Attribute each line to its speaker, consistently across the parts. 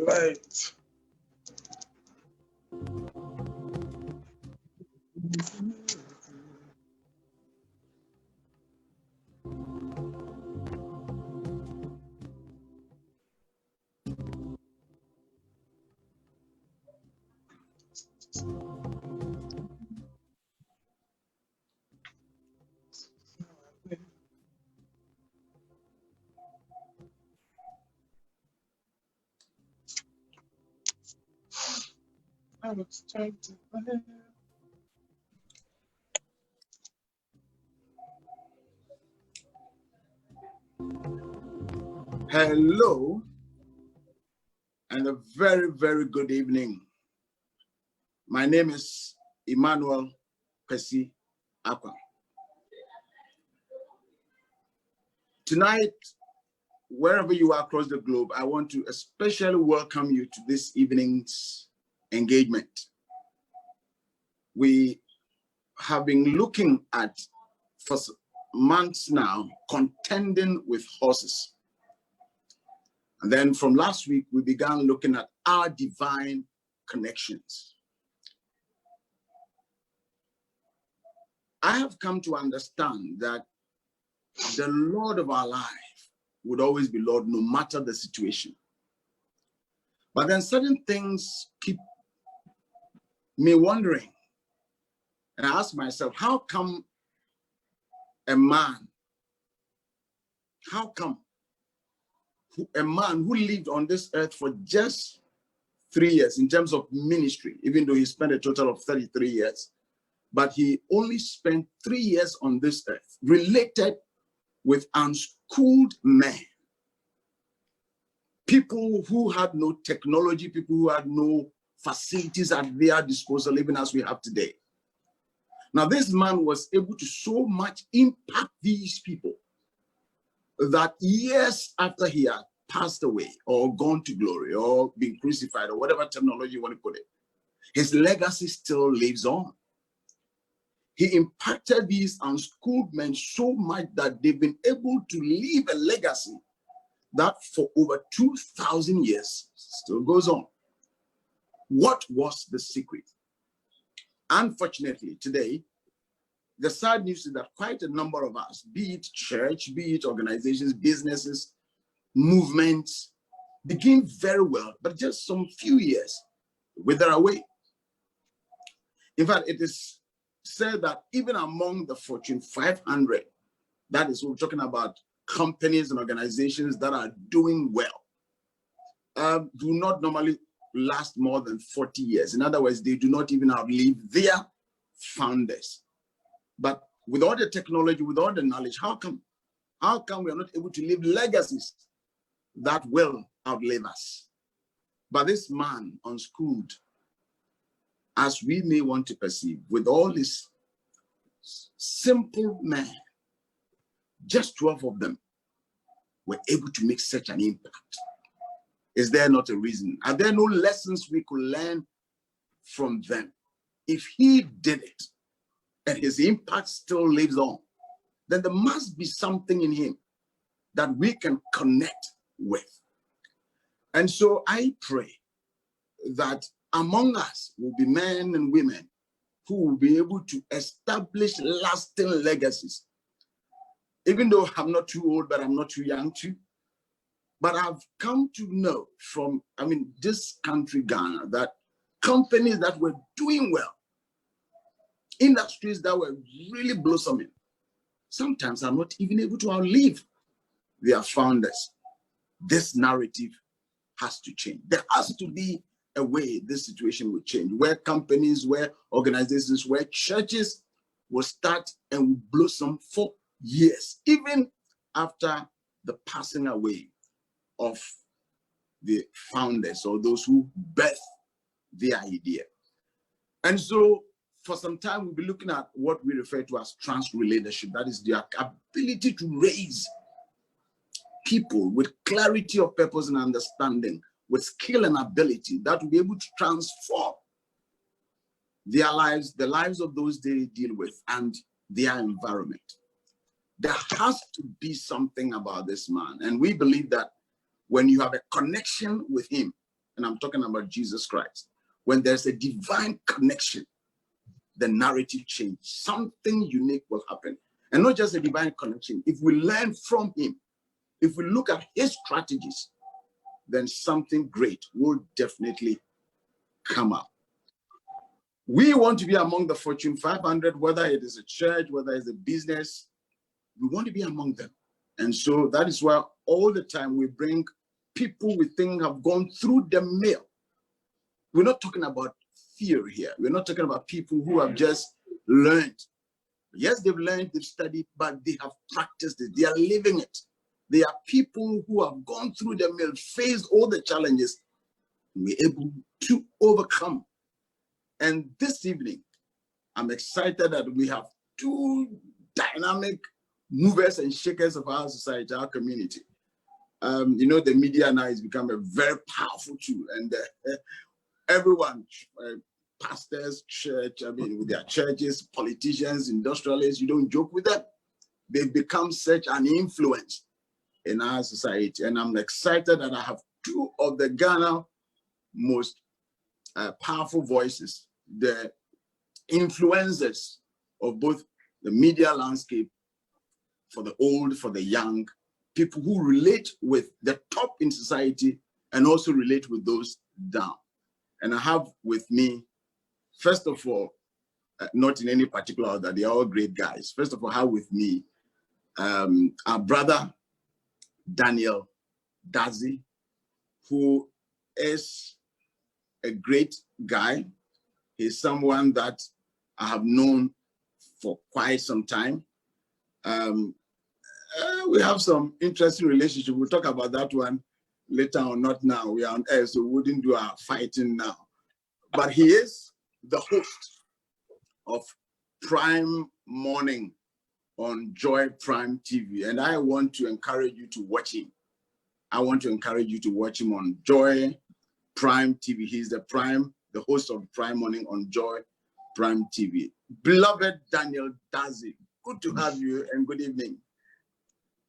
Speaker 1: Light. I was trying to. Hello, and a very, very good evening. My name is Emmanuel Percy Acquah. Tonight, wherever you are across the globe, I want to especially welcome you to this evening's engagement. We have been looking at, for months now, contending with horses. And then from last week, we began looking at our divine connections. I have come to understand that the Lord of our life would always be Lord, no matter the situation. But then certain things keep me wondering. And I ask myself, how come a man who lived on this earth for just 3 years in terms of ministry, even though he spent a total of 33 years, but he only spent 3 years on this earth, related with unschooled men, people who had no technology, people who had no facilities at their disposal, even as we have today. Now, this man was able to so much impact these people that years after he had passed away or gone to glory or been crucified or whatever terminology you want to put it, his legacy still lives on. He impacted these unschooled men so much that they've been able to leave a legacy that for over 2,000 years still goes on. What was the secret? Unfortunately, today, the sad news is that quite a number of us, be it church, be it organizations, businesses, movements, begin very well, but just some few years wither away. In fact, it is said that even among the Fortune 500, that is what we're talking about, companies and organizations that are doing well, do not normally last more than 40 years. In other words, they do not even outlive their founders. But with all the technology, with all the knowledge, how come we are not able to leave legacies that will outlive us? But this man, unschooled, as we may want to perceive, with all this simple men, just 12 of them were able to make such an impact. Is there not a reason? Are there no lessons we could learn from them? If he did it and his impact still lives on, then there must be something in him that we can connect with. And so I pray that among us will be men and women who will be able to establish lasting legacies. Even though I'm not too old, but I'm not too young too. But I've come to know from, this country, Ghana, that companies that were doing well, industries that were really blossoming, sometimes are not even able to outlive their founders. This narrative has to change. There has to be a way this situation will change, where companies, where organizations, where churches will start and will blossom for years, even after the passing away of the founders or those who birthed the idea. And so for some time, we'll be looking at what we refer to as transfer leadership. That is the ability to raise people with clarity of purpose and understanding, with skill and ability that will be able to transform their lives, the lives of those they deal with, and their environment. There has to be something about this man. And we believe that when you have a connection with him, and I'm talking about Jesus Christ, when there's a divine connection, the narrative changes. Something unique will happen. And not just a divine connection. If we learn from him, if we look at his strategies, then something great will definitely come up. We want to be among the Fortune 500, whether it is a church, whether it's a business, we want to be among them. And so that is why all the time we bring people we think have gone through the mill. We're not talking about theory here. We're not talking about people who have just learned. Yes, they've learned, they've studied, but they have practiced it. They are living it. They are people who have gone through the mill, faced all the challenges, and we're able to overcome. And this evening, I'm excited that we have two dynamic movers and shakers of our society, our community. You know, the media now has become a very powerful tool, and everyone, pastors, church, I mean, with their churches, politicians, industrialists, you don't joke with them. They've become such an influence in our society. And I'm excited that I have two of the Ghana most powerful voices, the influencers of both the media landscape, for the old, for the young, people who relate with the top in society and also relate with those down. And I have with me, first of all, not in any particular order, they are all great guys. First of all, I have with me our brother, Dadzie, who is a great guy. He's someone that I have known for quite some time. We have some interesting relationship. We'll talk about that one later on, not now. We are on air, so we wouldn't do our fighting now. But he is the host of Prime Morning on Joy Prime TV. And I want to encourage you to watch him. I want to encourage you to watch him on Joy Prime TV. He's the host of Prime Morning on Joy Prime TV. Beloved Dadzie, good to have you and good evening.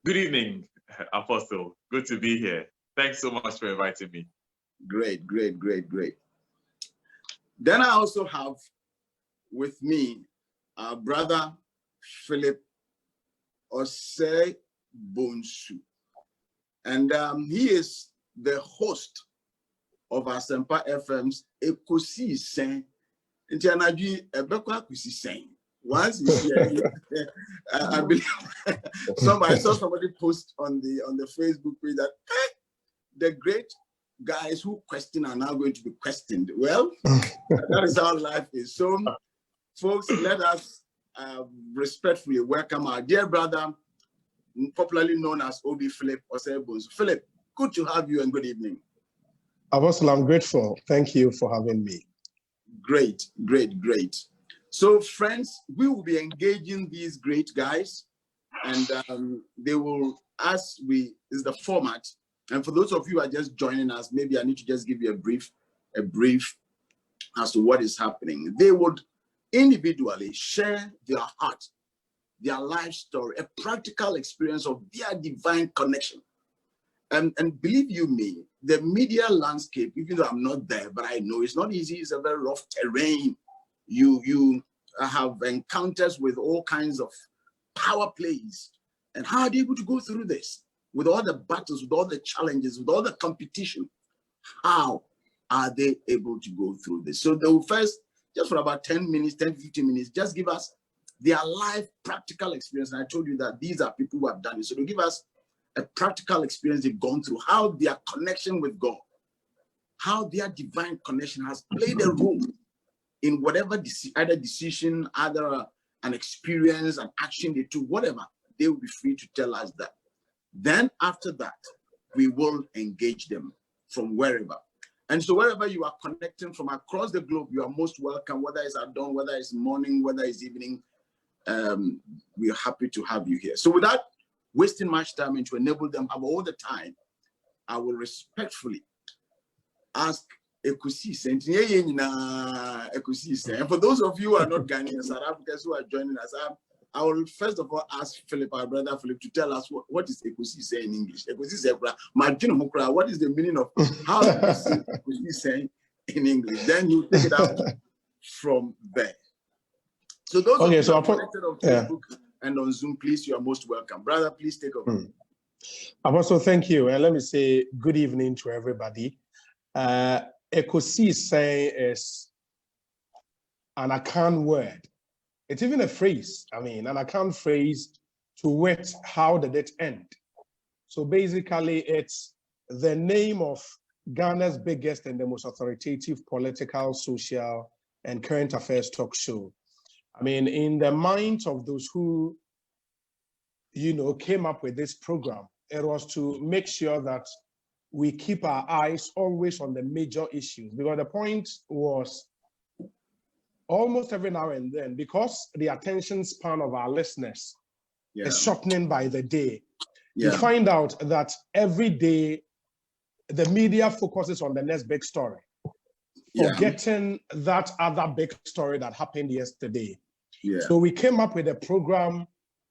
Speaker 2: Good evening, Apostle. Good to be here. Thanks so much for inviting me.
Speaker 1: Great, great, great, great. Then I also have with me our brother Philip Osei Bonsu. And he is the host of Asempa FM's Acquah. Once he's here, I believe I saw somebody post on the Facebook page that the great guys who question are now going to be questioned. Well, that is how life is. So, folks, let us respectfully welcome our dear brother, popularly known as Obi Philip Osei Bonsu. Philip, good to have you and good evening.
Speaker 3: Apostle, I'm grateful. Thank you for having me.
Speaker 1: Great, great, great. So, friends, we will be engaging these great guys, and they will, is the format. And for those of you who are just joining us, maybe I need to just give you a brief as to what is happening. They would individually share their heart, their life story, a practical experience of their divine connection. And believe you me, the media landscape, even though I'm not there, but I know it's not easy, it's a very rough terrain. You have encounters with all kinds of power plays. And how are they able to go through this? With all the battles, with all the challenges, with all the competition, how are they able to go through this? So they will first, just for about 10 minutes, 10, 15 minutes, just give us their life practical experience. And I told you that these are people who have done it. So they'll give us a practical experience they've gone through, how their connection with God, how their divine connection has played a role in whatever either decision, either an experience, an action they took, whatever, they will be free to tell us that. Then after that, we will engage them from wherever. And so wherever you are connecting from across the globe, you are most welcome, whether it's at dawn, whether it's morning, whether it's evening, we are happy to have you here. So without wasting much time and to enable them have all the time, I will respectfully ask Acquah. And for those of you who are not Ghanaians, South Africans who are joining us, I will first of all ask Philip, our brother Philip, to tell us what is Ekosisi saying in English. Ekosisi saying, what is the meaning of how Ekosisi saying in English? Then you take it out from there. So those of you who are connected on Facebook and on Zoom, please, you are most welcome. Brother, please take over.
Speaker 3: Apostle, thank you. And let me say good evening to everybody. Ekosisi saying is an Akan word. It's even a phrase, an Akan phrase to wit, how did it end? So basically, it's the name of Ghana's biggest and the most authoritative political, social, and current affairs talk show. In the minds of those who, came up with this program, it was to make sure that we keep our eyes always on the major issues, because the point was almost every now and then, because the attention span of our listeners is shortening by the day, you find out that every day the media focuses on the next big story, forgetting that other big story that happened yesterday. So we came up with a program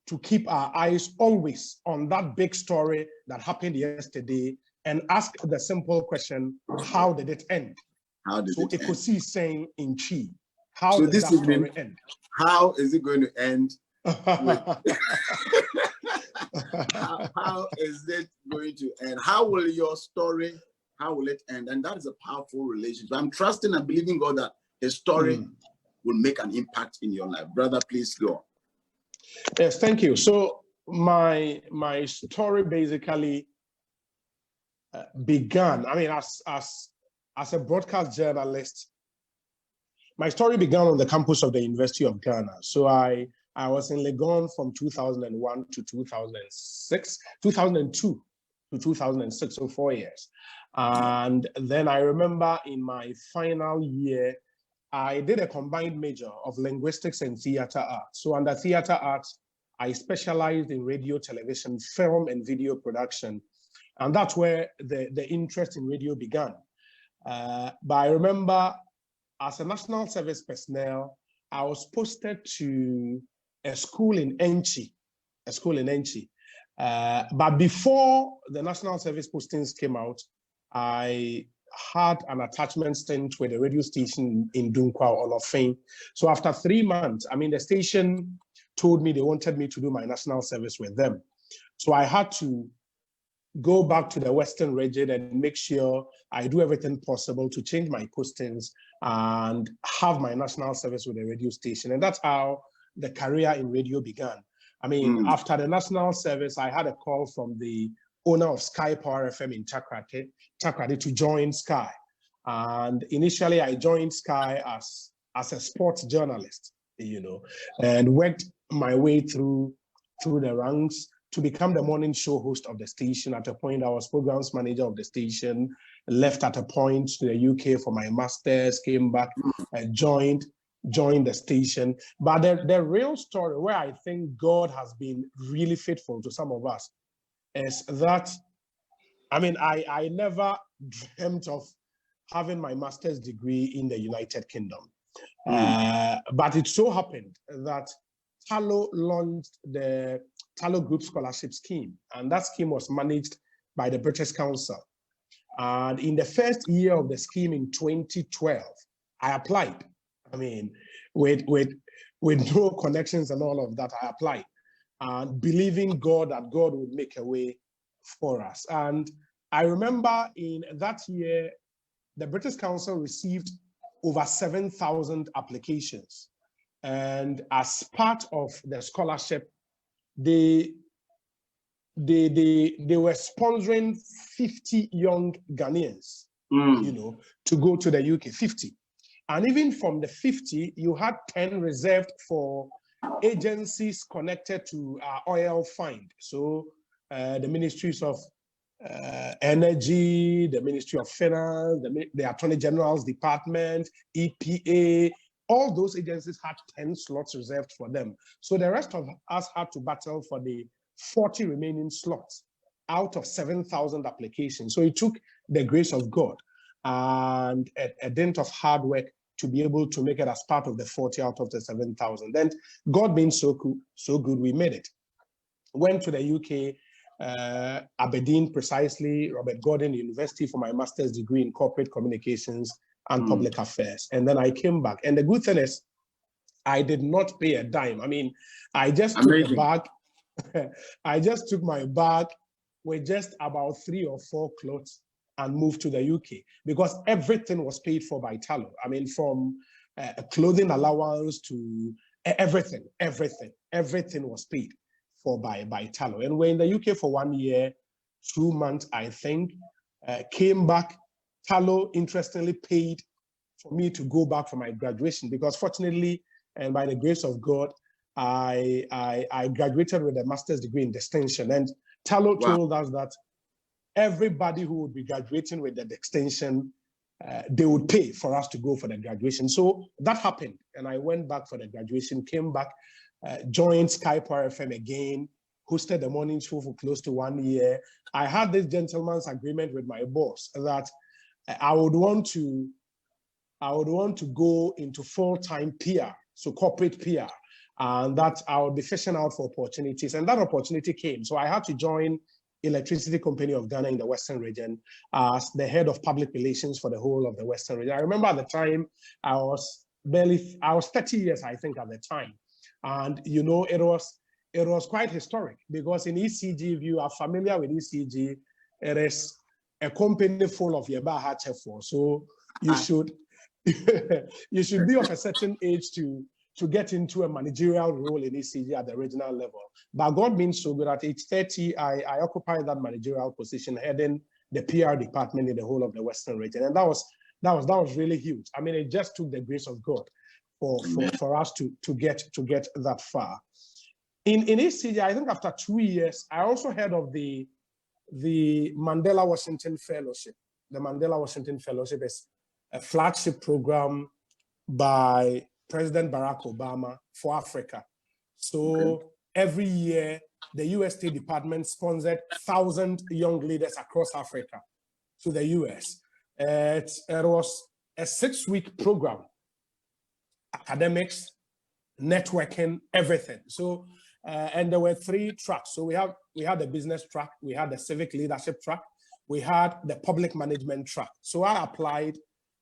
Speaker 3: to keep our eyes always on that big story that happened yesterday and ask the simple question, how did it end?
Speaker 1: How did it end?
Speaker 3: Ekosisi saying in Chi, how did that story end?
Speaker 1: How is it going to end? How is it going to end? How will your story, how will it end? And that is a powerful relationship. I'm trusting and believing God that his story will make an impact in your life. Brother, please go on.
Speaker 3: Yes, thank you. So my story basically began, as a broadcast journalist, my story began on the campus of the University of Ghana. So I was in Legon from 2001 to 2006, 2002 to 2006, so 4 years. And then I remember in my final year, I did a combined major of linguistics and theater arts. So under theater arts, I specialized in radio, television, film, and video production. And that's where the interest in radio began. But I remember as a national service personnel, I was posted to a school in Enchi, but before the national service postings came out, I had an attachment stint with a radio station in Dunkwa, Olofin. So after 3 months, the station told me they wanted me to do my national service with them. So I had to go back to the Western region and make sure I do everything possible to change my postings and have my national service with the radio station. And that's how the career in radio began. After the national service, I had a call from the owner of Sky Power FM in Takrady to join Sky. And initially I joined Sky as a sports journalist, and worked my way through the ranks to become the morning show host of the station. At a point, I was programs manager of the station, left at a point to the UK for my master's, came back, joined the station. But the real story where I think God has been really faithful to some of us is that, I never dreamt of having my master's degree in the United Kingdom. But it so happened that Tallow launched the Tallow Group Scholarship Scheme, and that scheme was managed by the British Council. And in the first year of the scheme in 2012, I applied. With no connections and all of that, I applied, and believing God that God would make a way for us. And I remember in that year, the British Council received over 7,000 applications. And as part of the scholarship, they were sponsoring 50 young Ghanaians, to go to the UK, 50. And even from the 50, you had 10 reserved for agencies connected to oil find. So the ministries of energy, the Ministry of Finance, the Attorney General's Department, EPA, all those agencies had 10 slots reserved for them. So the rest of us had to battle for the 40 remaining slots out of 7,000 applications. So it took the grace of God and a dint of hard work to be able to make it as part of the 40 out of the 7,000. Then God being so good, we made it. Went to the UK, Aberdeen precisely, Robert Gordon University for my master's degree in corporate communications and public affairs. And then I came back. And the good thing is, I did not pay a dime. I mean, I just took the bag. I just took my bag with just about 3 or 4 clothes and moved to the UK because everything was paid for by Tallow. I mean, from clothing allowance to everything was paid for by Tallow. And we're in the UK for 1 year, 2 months, I think. Came back. Tallow, interestingly, paid for me to go back for my graduation because fortunately, and by the grace of God, I graduated with a master's degree in distinction. And Tallow told us that everybody who would be graduating with the extension, they would pay for us to go for the graduation. So that happened. And I went back for the graduation, came back, joined Skype FM again, hosted the morning show for close to 1 year. I had this gentleman's agreement with my boss that I would want to go into full-time PR, so corporate PR, and that I would be fishing out for opportunities. And that opportunity came. So I had to join Electricity Company of Ghana in the Western region as the head of public relations for the whole of the Western region. I remember at the time, I was 30 years, I think, at the time. And, you know, it was quite historic because in ECG, if you are familiar with ECG, it is a company full of Yeba Hachefo. So you should you should be of a certain age to get into a managerial role in ECG at the regional level. But God being so good, at age 30, I occupied that managerial position, heading the PR department in the whole of the Western region. And that was really huge. I mean, it just took the grace of God for us to get that far. In ECG, I think after 2 years, I also heard of the Mandela Washington Fellowship. The Mandela Washington Fellowship is a flagship program by President Barack Obama for Africa. So every year, the US State Department sponsored 1,000 young leaders across Africa to the US. It was a 6-week program, academics, networking, everything. So, and there were 3 tracks. So we had the business track, we had the civic leadership track, we had the public management track. So I applied,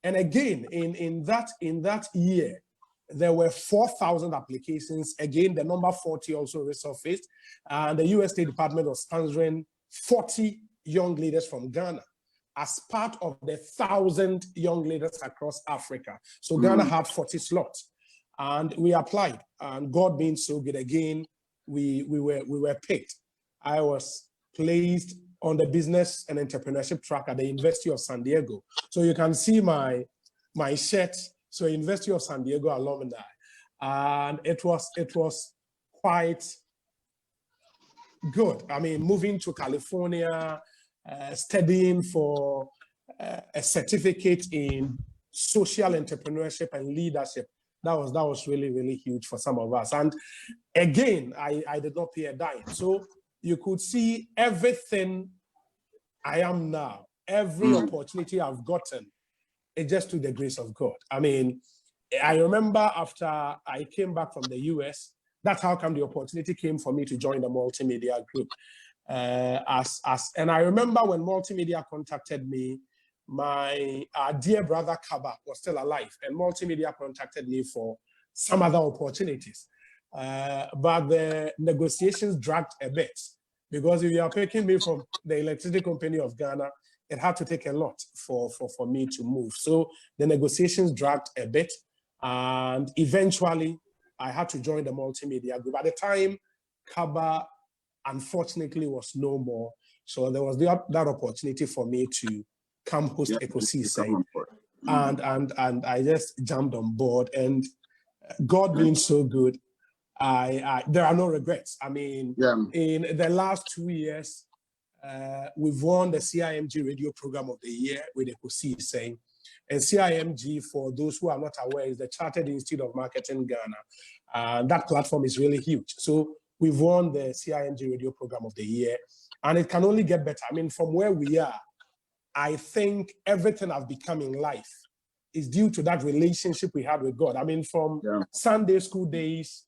Speaker 3: and again, in that year, there were 4,000 applications. Again, the number 40 also resurfaced, and the US State Department was sponsoring 40 young leaders from Ghana as part of the 1,000 young leaders across Africa. So Ghana had 40 slots, and we applied. And God being so good, again, we were picked. I was placed on the business and entrepreneurship track at the University of San Diego. So you can see my shirt. So University of San Diego alumni, and it was quite good. I mean, moving to California, studying for a certificate in social entrepreneurship and leadership. That was really, really huge for some of us. And again, I did not pay a dime. So you could see everything I am now, every opportunity I've gotten, it's just to the grace of God. I mean, I remember after I came back from the US, that's how come the opportunity came for me to join the multimedia group. And I remember when multimedia contacted me, my dear brother Kaba was still alive, and multimedia contacted me for some other opportunities. But the negotiations dragged a bit because if you are picking me from the Electricity Company of Ghana, it had to take a lot for me to move. So the negotiations dragged a bit, and eventually I had to join the multimedia group. At the time, Kaba unfortunately was no more. So there was that opportunity for me to come host Osei, and I just jumped on board. And God being so good, there are no regrets. I mean, in the last 2 years, we've won the CIMG Radio Program of the Year with Osei. And CIMG, for those who are not aware, is the Chartered Institute of Marketing Ghana. That platform is really huge. So we've won the CIMG Radio Program of the Year, and it can only get better. I mean, from where we are, I think everything I've become in life is due to that relationship we had with God. I mean, from Sunday school days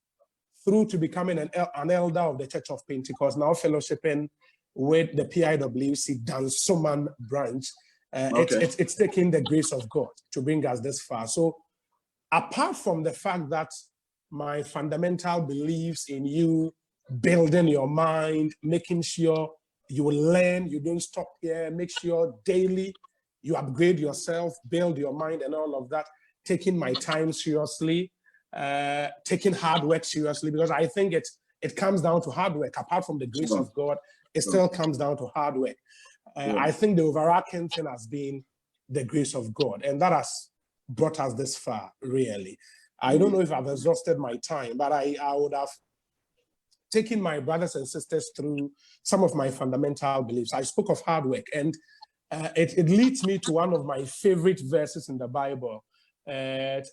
Speaker 3: through to becoming an elder of the Church of Pentecost, now fellowshipping with the PIWC Dansoman branch. It's taking the grace of God to bring us this far. So apart from the fact that my fundamental beliefs in you building your mind, making sure you will learn, you don't stop here, make sure daily you upgrade yourself, build your mind and all of that, taking my time seriously, taking hard work seriously, because I think it comes down to hard work. Apart from the grace of God, it still comes down to hard work. I think the overarching thing has been the grace of God, and that has brought us this far, really. I don't know if I've exhausted my time, but I would have taken my brothers and sisters through some of my fundamental beliefs. I spoke of hard work, and it leads me to one of my favorite verses in the Bible, 1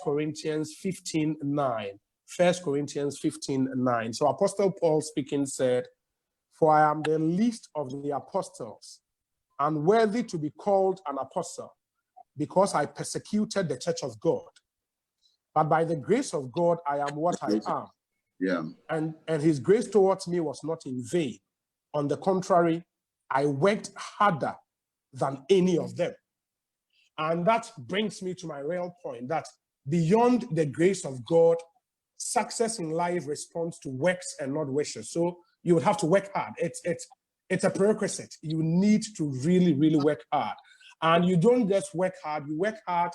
Speaker 3: Corinthians 15:9. 1 Corinthians 15:9. So Apostle Paul speaking said, "For I am the least of the apostles, unworthy to be called an apostle, because I persecuted the church of God. But by the grace of God, I am what I am."
Speaker 1: Yeah.
Speaker 3: And his grace towards me was not in vain. On the contrary, I worked harder than any of them. And that brings me to my real point, that beyond the grace of God, success in life responds to works and not wishes. So you would have to work hard. It's a prerequisite. You need to really, really work hard. And you don't just work hard, you work hard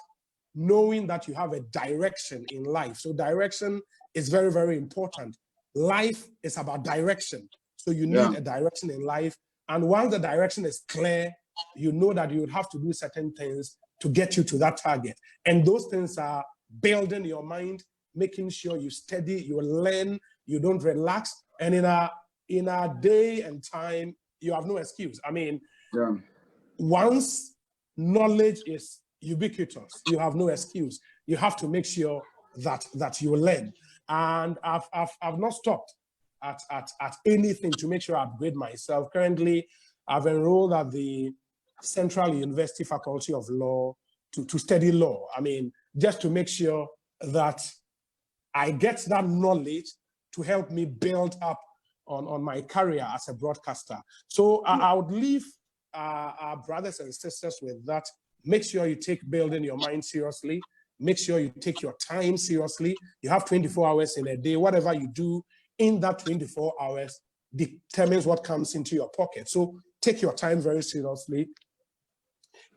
Speaker 3: knowing that you have a direction in life. So direction is very, very important. Life is about direction. So you need a direction in life. And once the direction is clear, you know that you would have to do certain things to get you to that target. And those things are building your mind, making sure you study, you learn, you don't relax. And in a day and time, you have no excuse. I mean, once knowledge is ubiquitous, you have no excuse. You have to make sure that you learn. And I've not stopped at anything to make sure I upgrade myself. Currently, I've enrolled at the Central University Faculty of Law to study law. I mean, just to make sure that I get that knowledge to help me build up on my career as a broadcaster. So I would leave our brothers and sisters with that. Make sure you take building your mind seriously. Make sure you take your time seriously. You have 24 hours in a day. Whatever you do in that 24 hours determines what comes into your pocket. So take your time very seriously.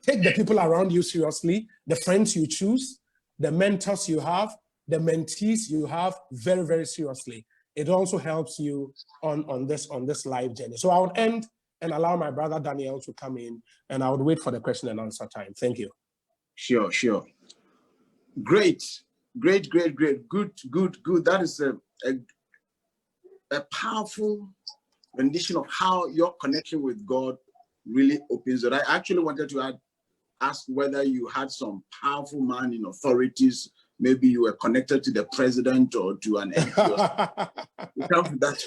Speaker 3: Take the people around you seriously, the friends you choose, the mentors you have, the mentees you have very, very seriously. It also helps you on this life journey. So I would end and allow my brother Daniel to come in, and I would wait for the question and answer time. Thank you.
Speaker 1: Sure. Great. Good. That is a powerful rendition of how your connection with God really opens it. I actually wanted to ask whether you had some powerful man in authorities. Maybe you were connected to the president or to an MP. We come to that.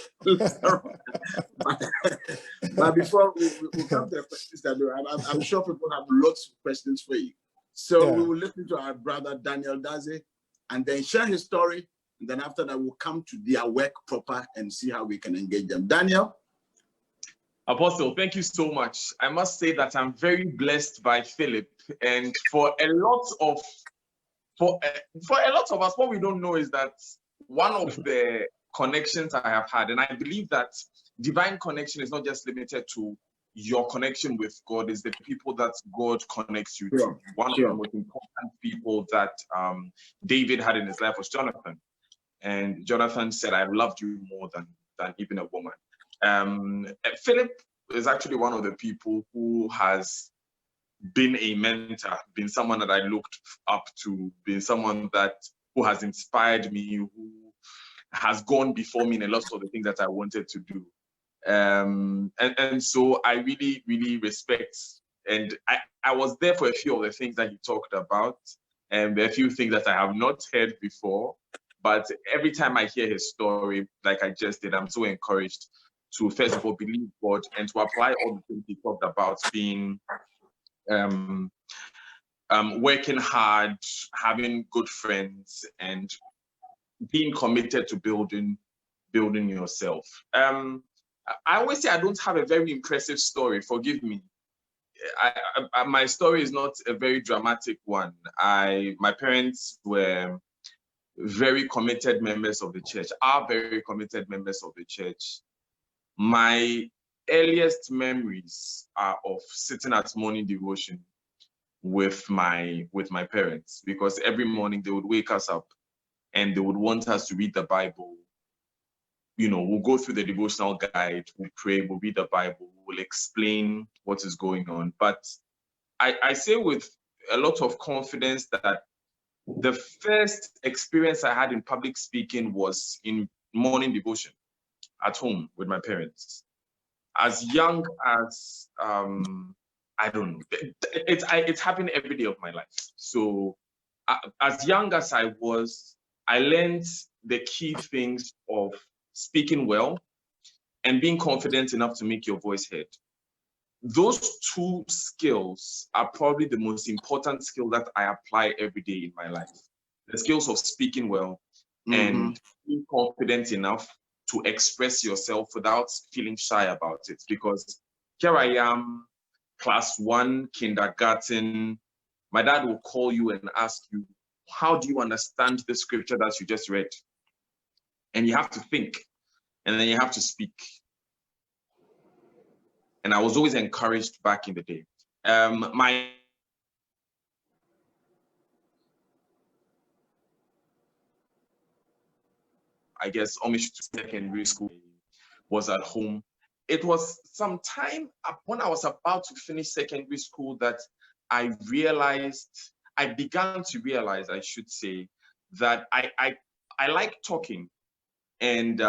Speaker 1: But before we come to the questions, I'm sure people have lots of questions for you. So we will listen to our brother Daniel Dadzie and then share his story. And then after that, we'll come to their work proper and see how we can engage them. Daniel?
Speaker 2: Apostle, thank you so much. I must say that I'm very blessed by Philip, and for a lot of us, what we don't know is that one of the connections I have had, and I believe that divine connection is not just limited to your connection with God, is the people that God connects you to. One of the most important people that David had in his life was Jonathan, and Jonathan said, "I've loved you more than even a woman." Philip is actually one of the people who has been a mentor, been someone that I looked up to, been someone who has inspired me, who has gone before me in a lot of the things that I wanted to do. And so I really, really respect, and I was there for a few of the things that he talked about, and there are a few things that I have not heard before, but every time I hear his story, like I just did, I'm so encouraged to first of all believe God and to apply all the things he talked about, being working hard, having good friends, and being committed to building yourself. I always say I don't have a very impressive story. Forgive me. My story is not a very dramatic one. My parents were very committed members of the church, are very committed members of the church. My earliest memories are of sitting at morning devotion with my parents, because every morning they would wake us up and they would want us to read the Bible. You know, we'll go through the devotional guide, we'll pray, we'll read the Bible, we'll explain what is going on. But I say with a lot of confidence that the first experience I had in public speaking was in morning devotion at home with my parents. As young as, I don't know, it's happened every day of my life. So as young as I was, I learned the key things of speaking well and being confident enough to make your voice heard. Those two skills are probably the most important skill that I apply every day in my life. The skills of speaking well and being confident enough to express yourself without feeling shy about it. Because here I am, class 1, kindergarten. My dad will call you and ask you, how do you understand the scripture that you just read? And you have to think, and then you have to speak. And I was always encouraged back in the day. I guess homage to secondary school was at home. It was some time when I was about to finish secondary school that I began to realize, I should say, that I like talking, and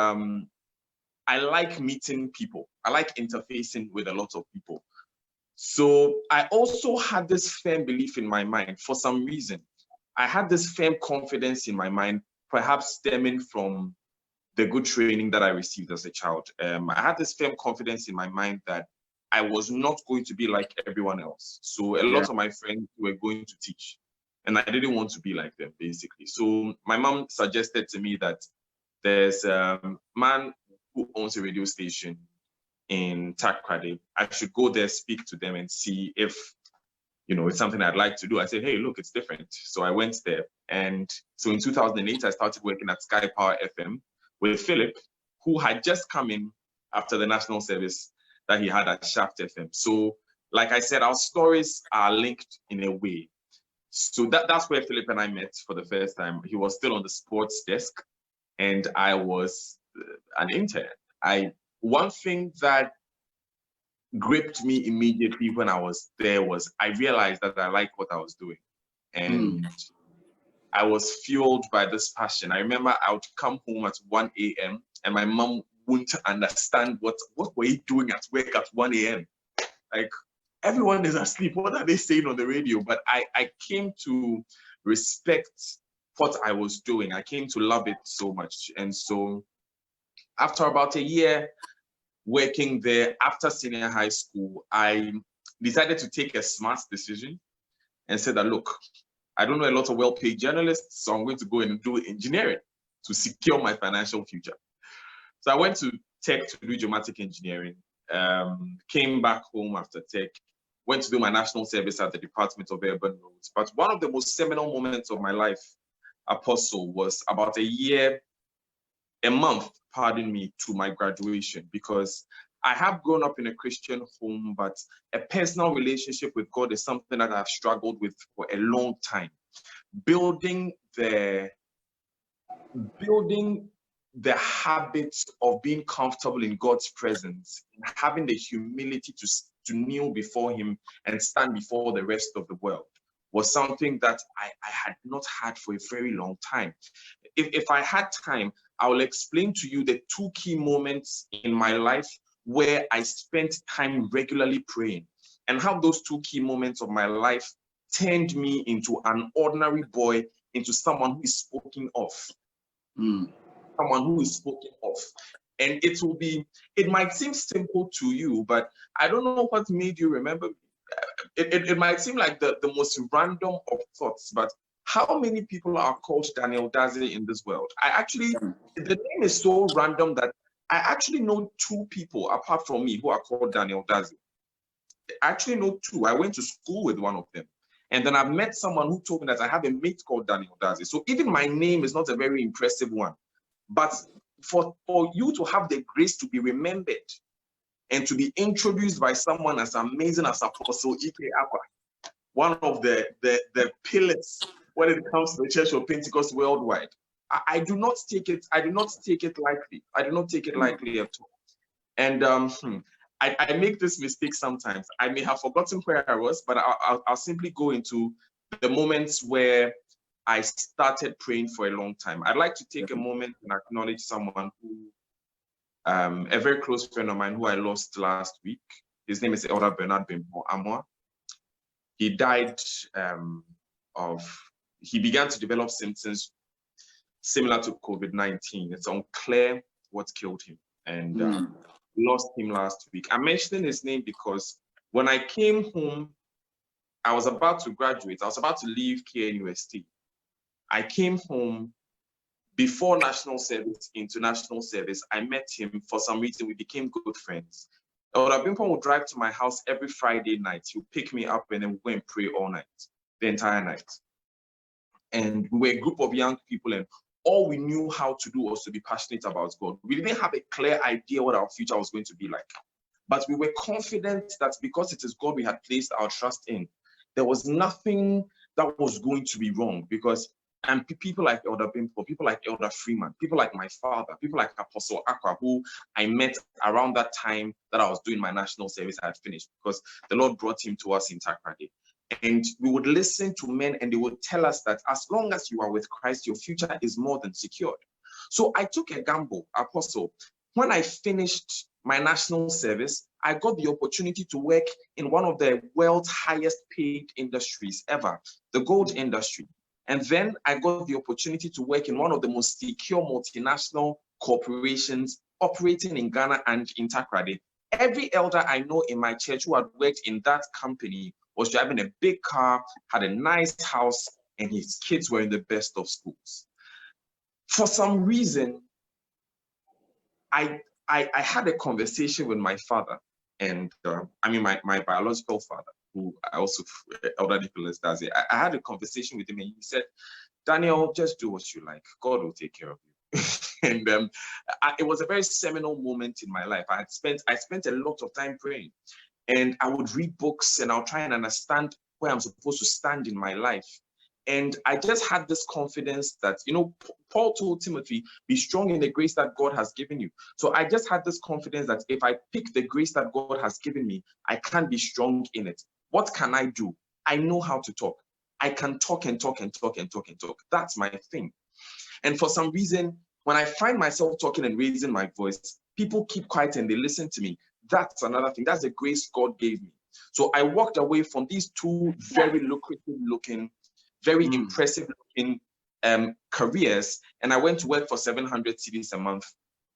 Speaker 2: I like meeting people. I like interfacing with a lot of people. So I also had this firm belief in my mind for some reason. I had this firm confidence in my mind, perhaps stemming from the good training that I received as a child. I had this firm confidence in my mind that I was not going to be like everyone else. So a lot of my friends were going to teach, and I didn't want to be like them, basically. So my mom suggested to me that there's a man who owns a radio station in Acquah. I should go there, speak to them, and see if, you know, it's something I'd like to do. I said, hey, look, it's different. So I went there. And so in 2008, I started working at Sky Power FM with Philip, who had just come in after the national service that he had at Shaft FM. So like I said, our stories are linked in a way. So that's where Philip and I met for the first time. He was still on the sports desk, and I was an intern. One thing that gripped me immediately when I was there was I realized that I liked what I was doing. And I was fueled by this passion. I remember I would come home at 1 a.m. and my mom wouldn't understand what were you doing at work at 1 a.m. Like, everyone is asleep. What are they saying on the radio? But I came to respect what I was doing. I came to love it so much. And so after about a year working there, after senior high school, I decided to take a smart decision and said that, look, I don't know a lot of well-paid journalists, so I'm going to go and do engineering to secure my financial future. So I went to tech to do geomatic engineering, came back home after tech, went to do my national service at the Department of Urban Roads. But one of the most seminal moments of my life, Apostle, was about a month, pardon me, to my graduation, because I have grown up in a Christian home, but a personal relationship with God is something that I've struggled with for a long time. Building the habits of being comfortable in God's presence, and having the humility to kneel before him and stand before the rest of the world was something that I had not had for a very long time. If I had time, I will explain to you the two key moments in my life where I spent time regularly praying, and how those two key moments of my life turned me into an ordinary boy, into someone who is spoken of. Someone who is spoken of. And it might seem simple to you, but I don't know what made you remember. it might seem like the most random of thoughts, but how many people are called Daniel Dadzie in this world? The name is so random that I actually know 2 people apart from me who are called Daniel Dadzie. I actually know 2. I went to school with one of them. And then I've met someone who told me that I have a mate called Daniel Dadzie. So even my name is not a very impressive one. But for you to have the grace to be remembered and to be introduced by someone as amazing as Apostle Acquah, one of the pillars when it comes to the Church of Pentecost worldwide, I do not take it lightly. I do not take it lightly at all. And I make this mistake sometimes. I may have forgotten where I was, but I'll simply go into the moments where I started praying for a long time. I'd like to take a moment and acknowledge someone who, a very close friend of mine who I lost last week. His name is Elder Bernard Acquah. He died he began to develop symptoms similar to COVID-19. It's unclear what killed him. And lost him last week. I'm mentioning his name because when I came home, I was about to graduate. I was about to leave KNUST. I came home before national service, into national service. I met him. For some reason, we became good friends. Elder Bimpon would drive to my house every Friday night. He'll pick me up and then we go and pray all night, the entire night. And we were a group of young people, and all we knew how to do was to be passionate about God. We didn't have a clear idea what our future was going to be like. But we were confident that because it is God we had placed our trust in, there was nothing that was going to be wrong. Because people like Elder Bimpo, people like Elder Freeman, people like my father, people like Apostle Acquah, who I met around that time that I was doing my national service, I had finished, because the Lord brought him to us in Dadzie. And we would listen to men and they would tell us that as long as you are with Christ, your future is more than secured. So I took a gamble, Apostle. When I finished my national service, I got the opportunity to work in one of the world's highest paid industries ever, the gold industry. And then I got the opportunity to work in one of the most secure multinational corporations operating in Ghana and in Dadzie. Every elder I know in my church who had worked in that company was driving a big car, had a nice house, and his kids were in the best of schools. For some reason, I had a conversation with my father, and my biological father, who I also, Elder Nicholas Dadzie. I had a conversation with him, and he said, Daniel, just do what you like. God will take care of you. And it was a very seminal moment in my life. I spent a lot of time praying. And I would read books and I'll try and understand where I'm supposed to stand in my life. And I just had this confidence that, Paul told Timothy, be strong in the grace that God has given you. So I just had this confidence that if I pick the grace that God has given me, I can be strong in it. What can I do? I know how to talk. I can talk and talk and talk and talk and talk. That's my thing. And for some reason, when I find myself talking and raising my voice, people keep quiet and they listen to me. That's another thing. That's the grace God gave me. So I walked away from these 2 very lucrative looking, very impressive looking careers, and I went to work for 700 cedis a month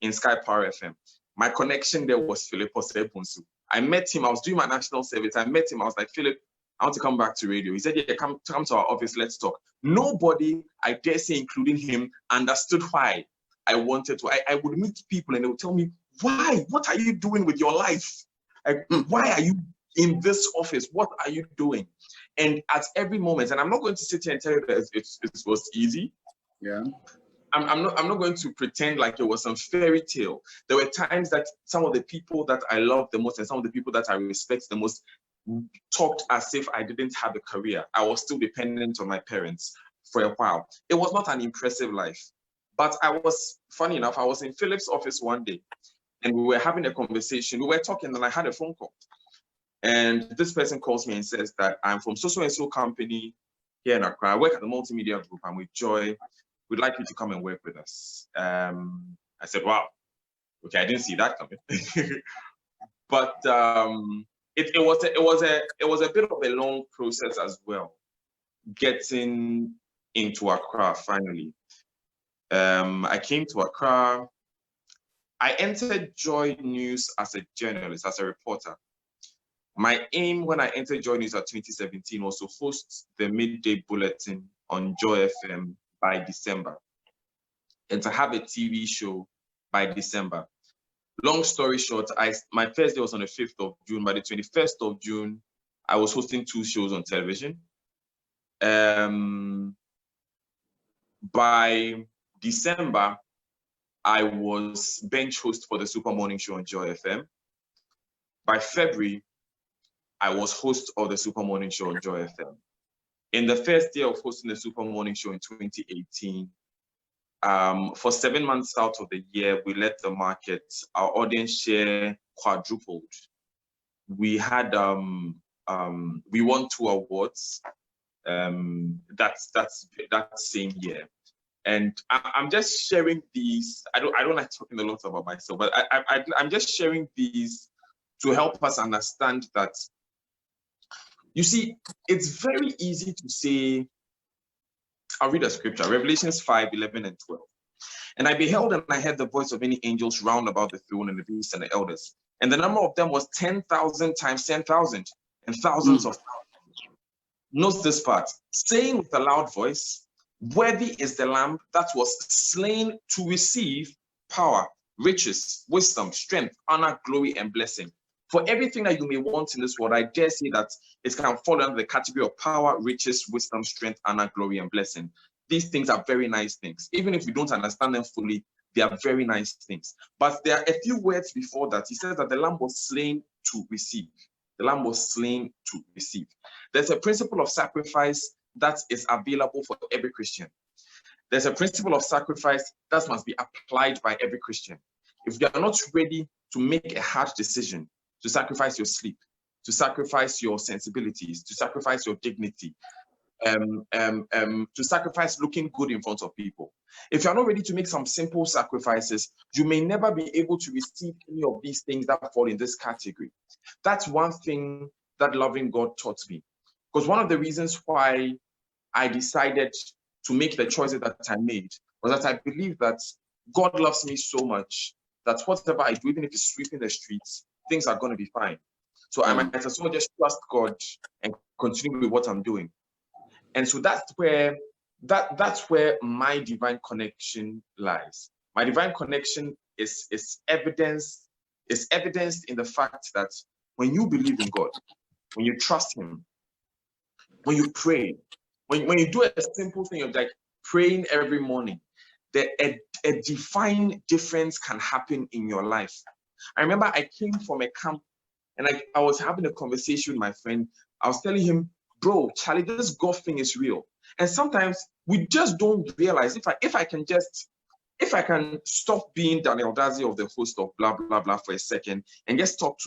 Speaker 2: in Sky Power FM. My connection there was Philip Osei Bonsu. I met him. I was doing my national service. I met him. I was like, Philip, I want to come back to radio. He said, yeah, come to our office. Let's talk. Nobody, I dare say, including him, understood why I wanted to. I would meet people and they would tell me, why? What are you doing with your life? Like, why are you in this office? What are you doing? And at every moment, and I'm not going to sit here and tell you that it was easy.
Speaker 1: Yeah.
Speaker 2: I'm not going to pretend like it was some fairy tale. There were times that some of the people that I love the most and some of the people that I respect the most talked as if I didn't have a career. I was still dependent on my parents for a while. It was not an impressive life. But funny enough, I was in Philip's office one day and we were having a conversation. We were talking and I had a phone call. And this person calls me and says that I'm from so-and-so company here in Accra. I work at the multimedia group. I'm with Joy. We'd like you to come and work with us. I said, wow, okay, I didn't see that coming. But it was a bit of a long process as well, getting into Accra finally. I came to Accra. I entered Joy News as a journalist, as a reporter. My aim when I entered Joy News at 2017 was to host the midday bulletin on Joy FM by December, and to have a TV show by December. Long story short, my first day was on the 5th of June. By the 21st of June, I was hosting 2 shows on television. By December, I was bench host for the Super Morning Show on Joy FM. By February, I was host of the Super Morning Show on Joy FM. In the first year of hosting the Super Morning Show in 2018, for 7 months out of the year, we led the market. Our audience share quadrupled. We had we won 2 awards that same year. And I'm just sharing these. I don't like talking a lot about myself, but I'm just sharing these to help us understand that, you see, it's very easy to say. I'll read a scripture, Revelations 5:11 and 12. And I beheld and I heard the voice of many angels round about the throne and the beasts and the elders. And the number of them was 10,000 times 10,000 and thousands of thousands. Note this part, saying with a loud voice, worthy is the Lamb that was slain to receive power, riches, wisdom, strength, honor, glory, and blessing. For everything that you may want in this world, I dare say that it can fall under the category of power, riches, wisdom, strength, honor, glory, and blessing. These things are very nice things. Even if we don't understand them fully, they are very nice things. But there are a few words before that. He says that the Lamb was slain to receive. The Lamb was slain to receive. There's a principle of sacrifice that is available for every Christian. There's a principle of sacrifice that must be applied by every Christian. If you are not ready to make a hard decision, to sacrifice your sleep, to sacrifice your sensibilities, to sacrifice your dignity, to sacrifice looking good in front of people. If you're not ready to make some simple sacrifices, you may never be able to receive any of these things that fall in this category. That's one thing that loving God taught me. Because one of the reasons why I decided to make the choices that I made was that I believe that God loves me so much that whatever I do, even if it's sweeping the streets, things are going to be fine. So I might as well just trust God and continue with what I'm doing. And so that's where my divine connection lies. My divine connection is evidenced in the fact that when you believe in God, when you trust Him, when you pray, when you do a simple thing of like praying every morning, that a divine difference can happen in your life. I remember I came from a camp and I was having a conversation with my friend. I was telling him, bro, Charlie, this God thing is real. And sometimes we just don't realize if I can stop being Daniel Dadzie of the host of blah, blah, blah for a second and just talk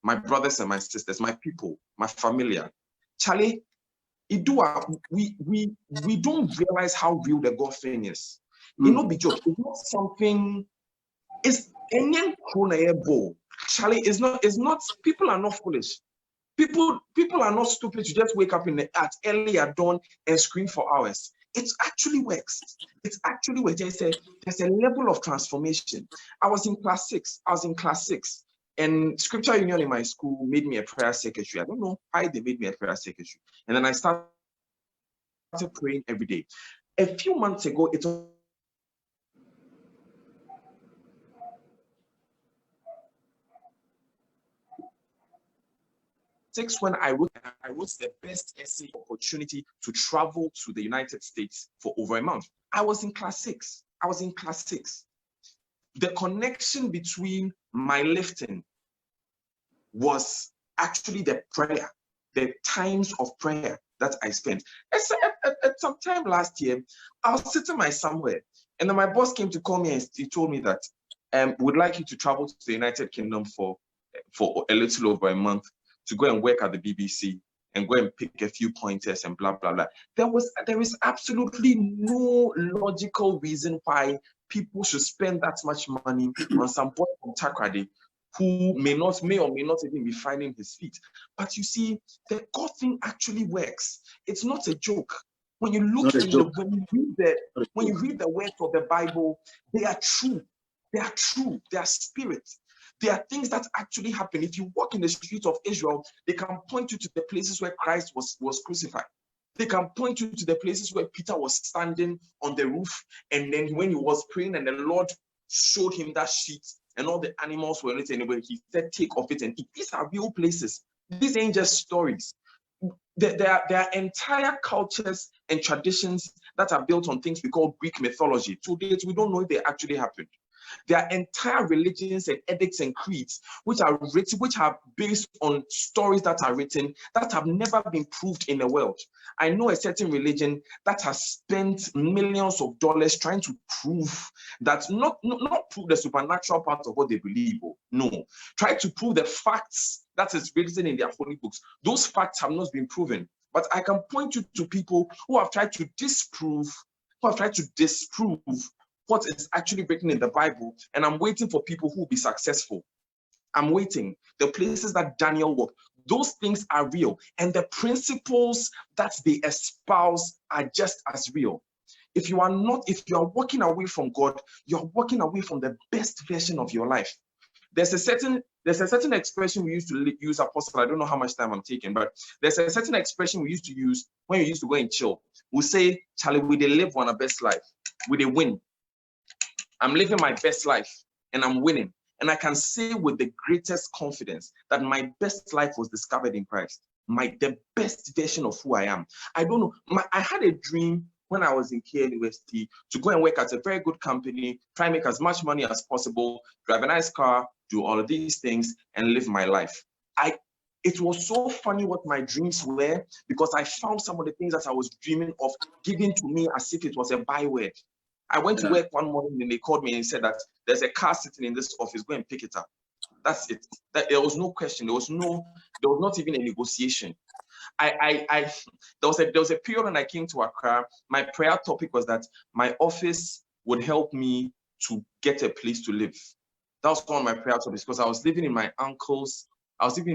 Speaker 2: my brothers and my sisters, my people, my familia. Charlie, we don't realize how real the God thing is. It not be joke. It's not something. It's Charlie, it's not. People are not foolish. People are not stupid to just wake up at early at dawn and scream for hours. It actually works. It actually works. There's a level of transformation. I was in class 6. And Scripture Union in my school made me a prayer secretary. I don't know why they made me a prayer secretary. And then I started praying every day. A few months ago, it was when I wrote the best essay opportunity to travel to the United States for over a month. I was in class 6. The connection between my lifting was actually the prayer, the times of prayer that I spent. At some time last year, I was sitting somewhere, and then my boss came to call me and he told me that would like you to travel to the United Kingdom for a little over a month to go and work at the BBC and go and pick a few pointers and blah, blah, blah. There is absolutely no logical reason why people should spend that much money on some boy from Takrady who may or may not even be finding his feet. But you see, the God thing actually works. It's not a joke. When you look when you read the words of the Bible, they are true. They are true. They are spirit. There are things that actually happen. If you walk in the streets of Israel, they can point you to the places where Christ was crucified. They can point you to the places where Peter was standing on the roof, and then when he was praying and the Lord showed him that sheet and all the animals were written anywhere, he said, take of it and eat. These are real places. These ain't just stories. There are entire cultures and traditions that are built on things we call Greek mythology. To date, we don't know if they actually happened. There are entire religions and edicts and creeds which are written, which are based on stories that are written that have never been proved in the world. I know a certain religion that has spent millions of dollars trying to prove that, not prove the supernatural part of what they believe. No, try to prove the facts that is written in their holy books. Those facts have not been proven. But I can point you to people who have tried to disprove what is actually written in the Bible, and I'm waiting for people who will be successful. I'm waiting. The places that Daniel walked, those things are real, and the principles that they espouse are just as real. If you are walking away from God, you're walking away from the best version of your life. There's a certain expression we used to use, Apostle. I don't know how much time I'm taking, but there's a certain expression we used to use when we used to go and chill. We say, Charlie, we dey live one a best life. We dey win. I'm living my best life and I'm winning. And I can say with the greatest confidence that my best life was discovered in Christ. The best version of who I am. I don't know. I had a dream when I was in K University to go and work at a very good company, try and make as much money as possible, drive a nice car, do all of these things, and live my life. It was so funny what my dreams were, because I found some of the things that I was dreaming of given to me as if it was a byword. I went to work one morning and they called me and said that there's a car sitting in this office, go and pick it up. That's it. There was no question. There was not even a negotiation. There was a period when I came to Accra. My prayer topic was that my office would help me to get a place to live. That was one of my prayer topics, because I was living in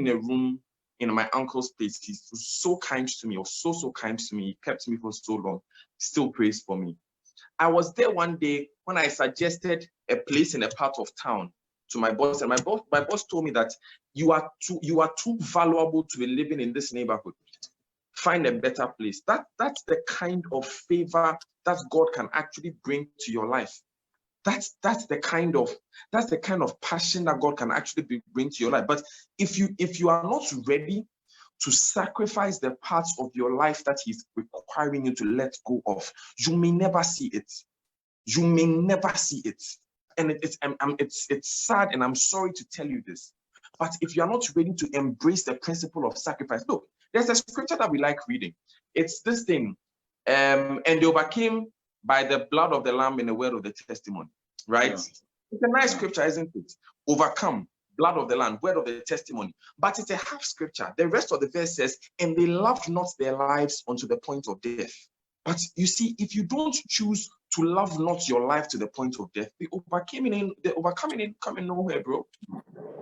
Speaker 2: a room in my uncle's place. He was so kind to me. He was so kind to me. He kept me for so long. Still prays for me. I was there one day when I suggested a place in a part of town to my boss, and my boss told me that you are too valuable to be living in this neighborhood. Find a better place. That's the kind of favor that God can actually bring to your life. That's the kind of passion that God can actually bring to your life. But if you are not ready to sacrifice the parts of your life that He's requiring you to let go of, you may never see it. You may never see it. And it's sad, and I'm sorry to tell you this. But if you're not ready to embrace the principle of sacrifice, look, there's a scripture that we like reading. It's this thing. And they overcame by the blood of the Lamb and the word of the testimony, right? Yeah. It's a nice scripture, isn't it? Overcome, blood of the Lamb, word of the testimony. But it's a half scripture. The rest of the verse says, and they loved not their lives unto the point of death. But you see, if you don't choose to love not your life to the point of death, the overcoming ain't coming nowhere, bro.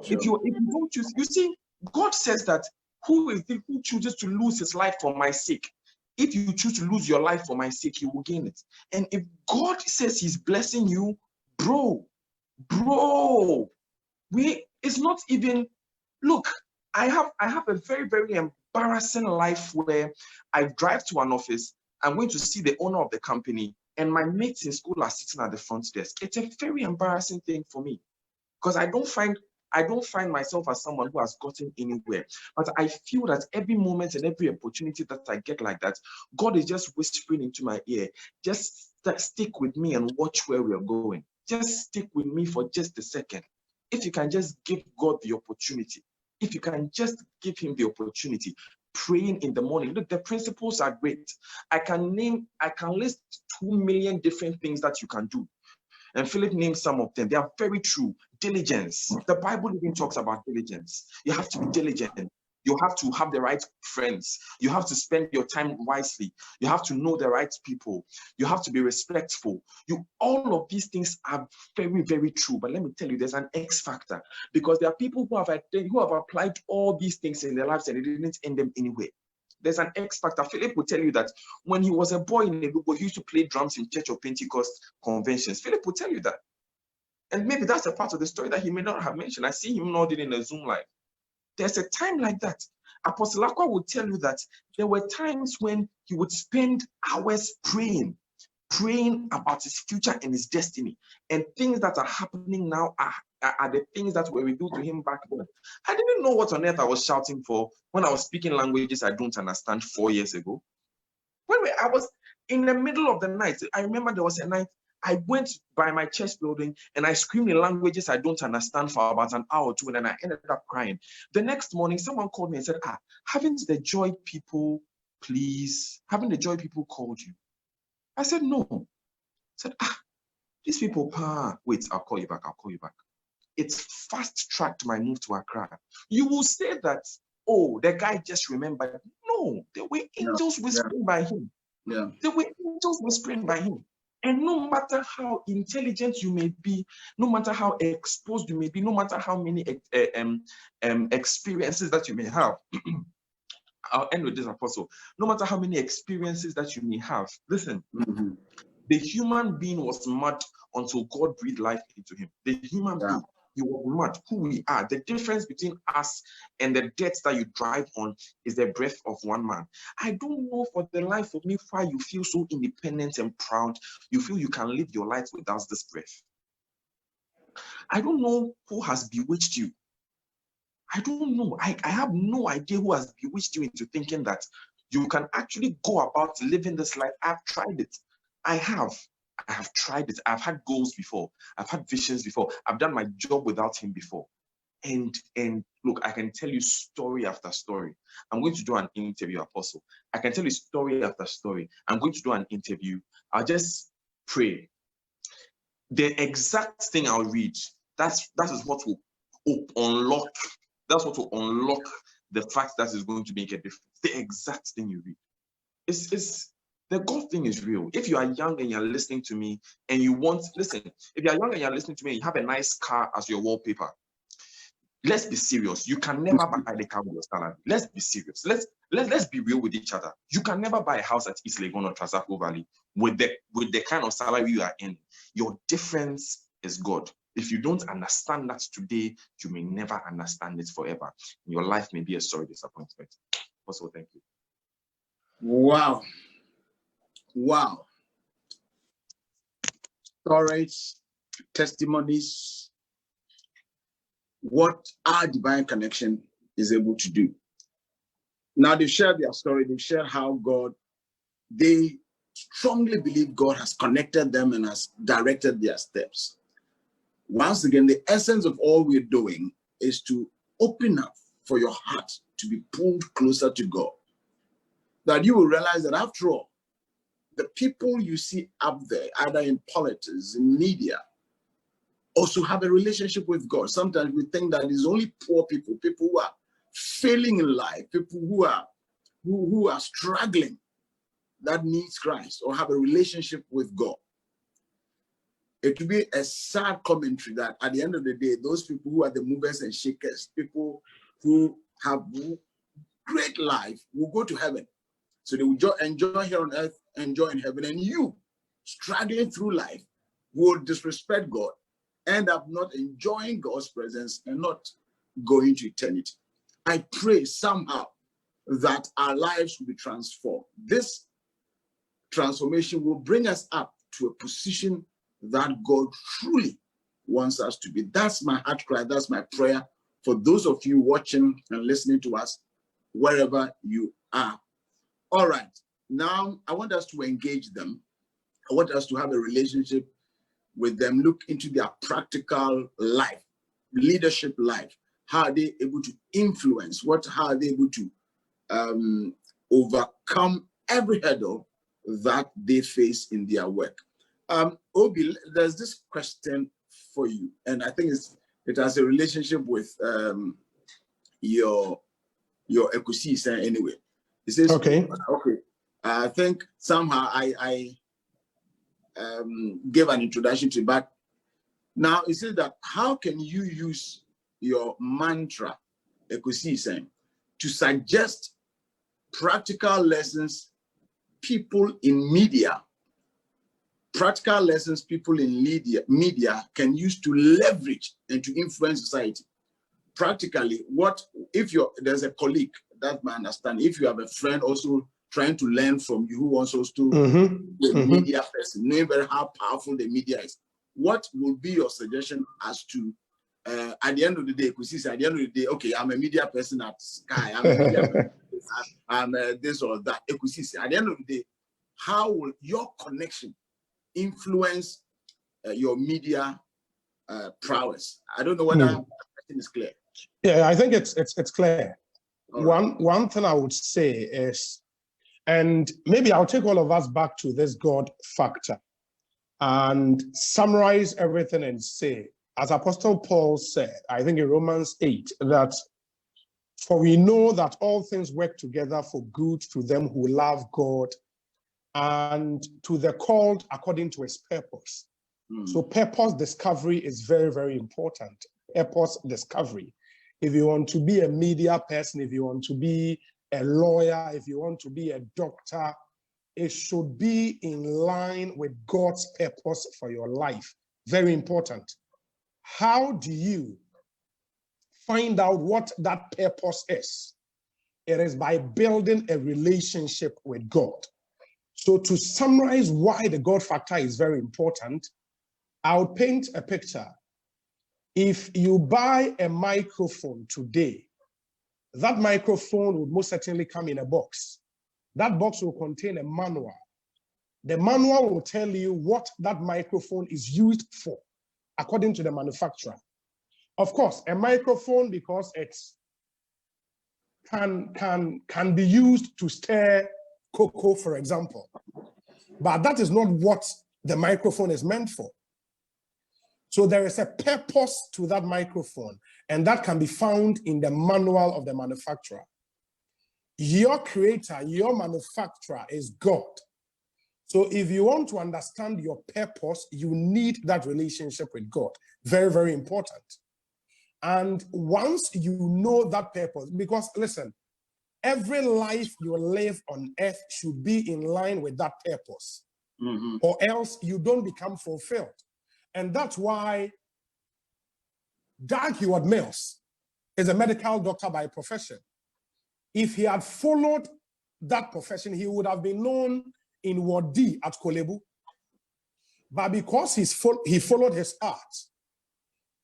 Speaker 2: Sure. If you don't choose, you see, God says that who chooses to lose his life for my sake? If you choose to lose your life for my sake, you will gain it. And if God says He's blessing you, bro, it's not even. Look, I have a very, very embarrassing life where I drive to an office. I'm going to see the owner of the company, and my mates in school are sitting at the front desk. It's a very embarrassing thing for me, because I don't find myself as someone who has gotten anywhere. But I feel that every moment and every opportunity that I get like that, God is just whispering into my ear, just stick with me and watch where we're going. Just stick with me for just a second. If you can just give God the opportunity, if you can just give Him the opportunity, praying in the morning. Look, the principles are great. I can list 2 million different things that you can do. And Philip named some of them. They are very true. Diligence. The Bible even talks about diligence. You have to be diligent. You have to have the right friends. You have to spend your time wisely. You have to know the right people. You have to be respectful. All of these things are very, very true. But let me tell you, there's an X factor, because there are people who have applied all these things in their lives and it didn't end them anywhere. There's an X factor. Philip will tell you that when he was a boy in Elubo, he used to play drums in Church of Pentecost conventions. Philip will tell you that. And maybe that's a part of the story that he may not have mentioned. I see him nodding in a Zoom live. There's a time like that. Apostle Acquah would tell you that there were times when he would spend hours praying about his future and his destiny. And things that are happening now are the things that were revealed to him back then. I didn't know what on earth I was shouting for when I was speaking languages I don't understand 4 years ago. I was in the middle of the night. I remember there was a night I went by my church building and I screamed in languages I don't understand for about an hour or two, and then I ended up crying. The next morning, someone called me and said, haven't the Joy people called you? I said, no. I said, these people, wait, I'll call you back. It's fast-tracked my move to Accra. You will say that, oh, the guy just remembered. No, there were angels whispering by him.
Speaker 1: Yeah.
Speaker 2: There were angels whispering by him. And no matter how intelligent you may be, no matter how exposed you may be, no matter how many experiences that you may have, I'll end with this, Apostle. No matter how many experiences that you may have, listen, the human being was mad until God breathed life into him. The human being, he was mad. Who we are. The difference between us and the death that you drive on is the breath of one man. I don't know for the life of me why you feel so independent and proud. You feel you can live your life without this breath. I don't know who has bewitched you. I don't know. I have no idea who has bewitched you into thinking that you can actually go about living this life. I've tried it. I have tried it. I've had goals before. I've had visions before. I've done my job without him before. And look, I can tell you story after story. I'm going to do an interview, Apostle. I can tell you story after story. I'm going to do an interview. I'll just pray. The exact thing I'll read, that is what will unlock. That's what will unlock the fact that is going to make a difference. The exact thing you read. It's the God thing is real. If you are young and you're listening to me and you want, listen, if you're young and you're listening to me and you have a nice car as your wallpaper, let's be serious. You can never buy the car with your salary. Let's be serious. Let's be real with each other. You can never buy a house at East Legon or Transaco Valley with the kind of salary you are in. Your difference is God. If you don't understand that today, you may never understand it forever. Your life may be a sorry disappointment. Also, thank you.
Speaker 1: Wow. Stories, testimonies, what our divine connection is able to do. Now they've shared their story, they've shared how they strongly believe God has connected them and has directed their steps. Once again, the essence of all we're doing is to open up for your heart to be pulled closer to God. That you will realize that after all, the people you see up there, either in politics, in media, also have a relationship with God. Sometimes we think that it's only poor people who are failing in life, people who are struggling, that needs Christ or have a relationship with God. It will be a sad commentary that at the end of the day, those people who are the movers and shakers, people who have great life, will go to heaven. So they will enjoy here on earth, enjoy in heaven. And you, struggling through life, will disrespect God, end up not enjoying God's presence and not going to eternity. I pray somehow that our lives will be transformed. This transformation will bring us up to a position that God truly wants us to be. That's my heart cry. That's my prayer for those of you watching and listening to us, wherever you are. All right. Now, I want us to engage them. I want us to have a relationship with them, look into their practical life, leadership life. How are they able to influence? How are they able to overcome every hurdle that they face in their work? Obi, there's this question for you, and I think it has a relationship with your ecosystem anyway. It says, okay. I think somehow I gave an introduction to it, but now it says that how can you use your mantra, ecosystem, to suggest practical lessons people in media practical lessons people in media can use to leverage and to influence society. Practically, what if there's a colleague that might understand, if you have a friend also trying to learn from you who wants us to be a media person, knowing very how powerful the media is, what will be your suggestion as to at the end of the day, because at the end of the day, okay, I'm a media person at Sky, I'm a media person, I'm this or that. At the end of the day, how will your connection influence your media prowess? I don't know whether the question is clear.
Speaker 3: Yeah, I think it's clear.
Speaker 1: Right.
Speaker 3: One thing I would say is, and maybe I'll take all of us back to this God factor and summarize everything and say, as Apostle Paul said, I think in Romans 8, that for we know that all things work together for good to them who love God and to the called according to his purpose. So purpose discovery is very, very important. Purpose discovery. If you want to be a media person, if you want to be a lawyer, if you want to be a doctor, it should be in line with God's purpose for your life. Very important. How do you find out what that purpose is? It is by building a relationship with God. So to summarize why the God factor is very important, I'll paint a picture. If you buy a microphone today, that microphone would most certainly come in a box. That box will contain a manual. The manual will tell you what that microphone is used for, according to the manufacturer. Of course, a microphone, because it can be used to stir cocoa, for example. But that is not what the microphone is meant for. So there is a purpose to that microphone, and that can be found in the manual of the manufacturer. Your creator, your manufacturer is God. So if you want to understand your purpose, you need that relationship with God. Very, very important. And once you know that purpose, because listen, every life you live on earth should be in line with that purpose, or else you don't become fulfilled. And that's why Dadzie Mills is a medical doctor by profession. If he had followed that profession, he would have been known in Ward D at Kolebu. But because he followed his heart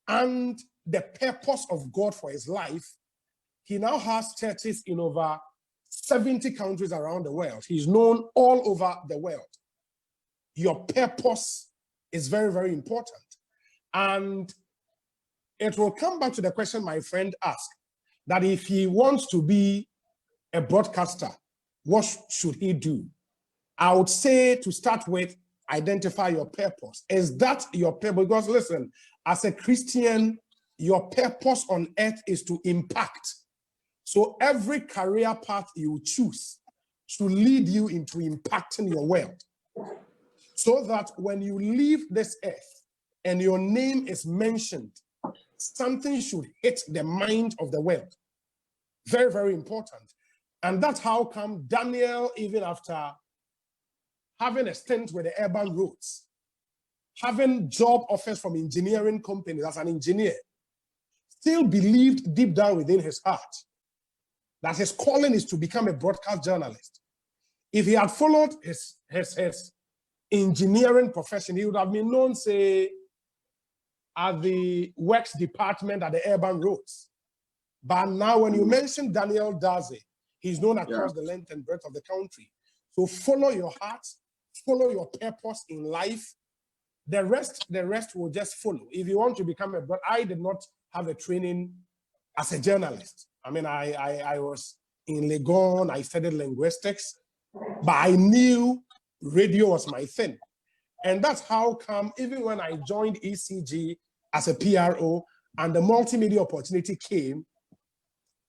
Speaker 3: and the purpose of God for his life, he now has churches in over 70 countries around the world. He's known all over the world. Your purpose is very, very important. And it will come back to the question my friend asked, that if he wants to be a broadcaster, what should he do? I would say to start with, identify your purpose. Is that your purpose? Because listen, as a Christian, your purpose on earth is to impact. So every career path you choose should lead you into impacting your world. So that when you leave this earth and your name is mentioned, something should hit the mind of the world. Very, very important. And that's how come Daniel, even after having a stint with the urban roads, having job offers from engineering companies as an engineer, still believed deep down within his heart that his calling is to become a broadcast journalist. If he had followed his engineering profession, he would have been known, say, at the works department at the urban roads. But now when you mention Daniel Dadzie, he's known across the length and breadth of the country. So follow your heart, follow your purpose in life. The rest will just follow. If you want to become but I did not have a training as a journalist. I mean, I was in Legon, I studied linguistics, but I knew radio was my thing. And that's how come, even when I joined ECG as a PRO and the multimedia opportunity came,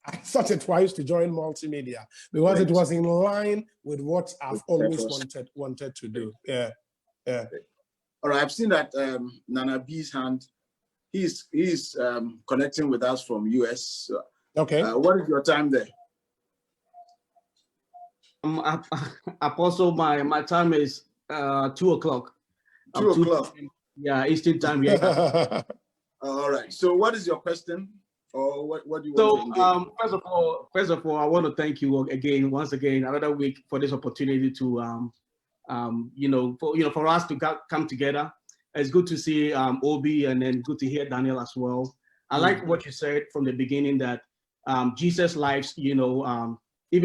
Speaker 3: I thought it twice to join multimedia because it was in line with what I've always wanted to do. Yeah.
Speaker 1: All right, I've seen that Nana B's hand. He's connecting with us from US.
Speaker 3: Okay.
Speaker 1: What is your time there?
Speaker 4: Apostle, my time is 2 o'clock.
Speaker 1: 2 o'clock.
Speaker 4: Yeah, Eastern time here.
Speaker 1: All right. So what is your question? Or what do you want to engage?
Speaker 4: First of all, I want to thank you again, once again, another week for this opportunity to, for us to come together. It's good to see Obi, and then good to hear Daniel as well. I like what you said from the beginning that Jesus' lives, even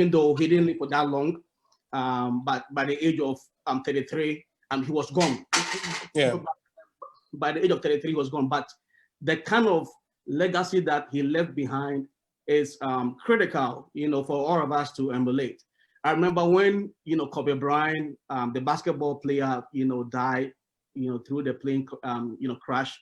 Speaker 4: though he didn't live for that long, but by the age of 33, he was gone.
Speaker 3: Yeah.
Speaker 4: By the age of 33, he was gone. But the kind of legacy that he left behind is critical, for all of us to emulate. I remember when, Kobe Bryant, the basketball player, died, through the plane, crash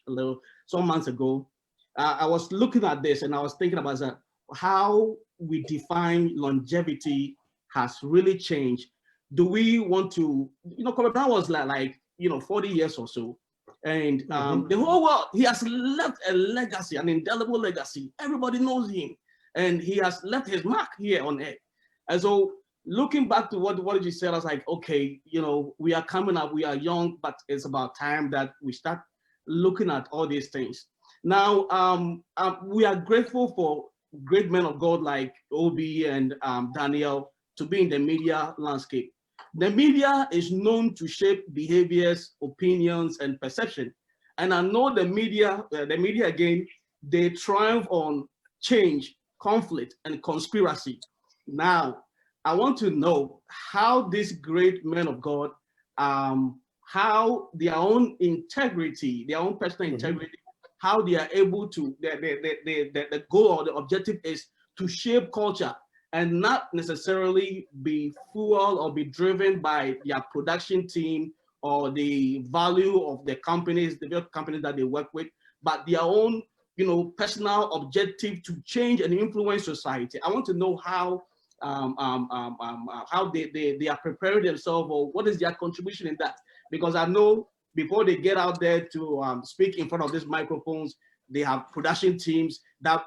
Speaker 4: some months ago. I was looking at this and I was thinking about that, how we define longevity has really changed. Do we want to, Kobe Bryant was like 40 years or so. And the whole world, he has left a legacy, an indelible legacy. Everybody knows him. And he has left his mark here on earth. And so looking back to what you said, I was like, okay, we are coming up, we are young, but it's about time that we start looking at all these things. Now, we are grateful for great men of God like Obi and Daniel to be in the media landscape. The media is known to shape behaviors, opinions, and perception. And I know the media again, they thrive on change, conflict, and conspiracy. Now, I want to know how these great men of God, how their own integrity, their own personal integrity, how they are able to, the goal or the objective is to shape culture and not necessarily be fueled or be driven by their production team or the value of the companies that they work with, but their own, personal objective to change and influence society. I want to know how they are preparing themselves, or what is their contribution in that? Because I know before they get out there to speak in front of these microphones, they have production teams that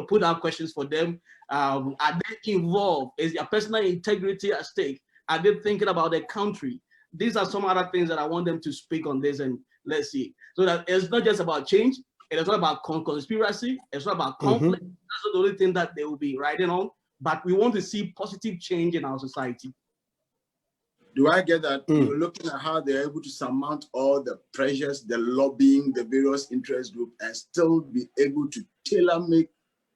Speaker 4: put out questions for them. Are they involved? Is their personal integrity at stake? Are they thinking about their country? These are some other things that I want them to speak on this, and let's see. So that it's not just about change, it's not about conspiracy, it's not about conflict. That's not the only thing that they will be riding on, but we want to see positive change in our society.
Speaker 1: Do I get that? You're looking at how they're able to surmount all the pressures, the lobbying, the various interest groups, and still be able to tailor-make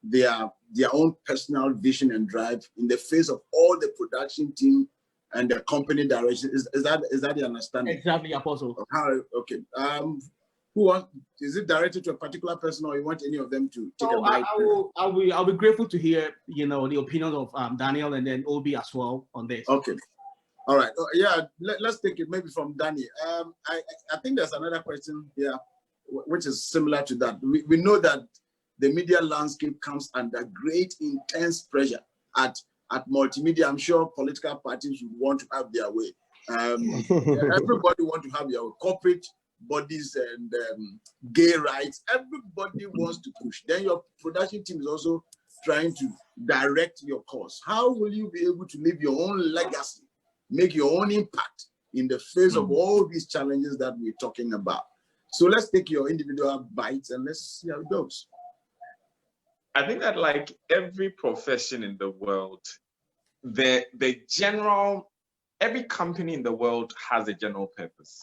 Speaker 1: their own personal vision and drive in the face of all the production team and the company direction. Is that the understanding?
Speaker 4: Exactly, Apostle.
Speaker 1: Okay. Is it directed to a particular person, or you want any of them to take a bite?
Speaker 4: I'll be grateful to hear the opinions of Daniel and then Obi as well on this.
Speaker 1: Okay. All right. Let's take it maybe from Danny. I think there's another question here, which is similar to that. We know that the media landscape comes under great, intense pressure at multimedia. I'm sure political parties would want to have their way. Everybody want to have their way. Corporate bodies and gay rights. Everybody wants to push. Then your production team is also trying to direct your course. How will you be able to leave your own legacy, make your own impact in the face of all these challenges that we're talking about? So let's take your individual bites and let's see how it goes.
Speaker 2: I think that like every profession in the world, every company in the world has a general purpose.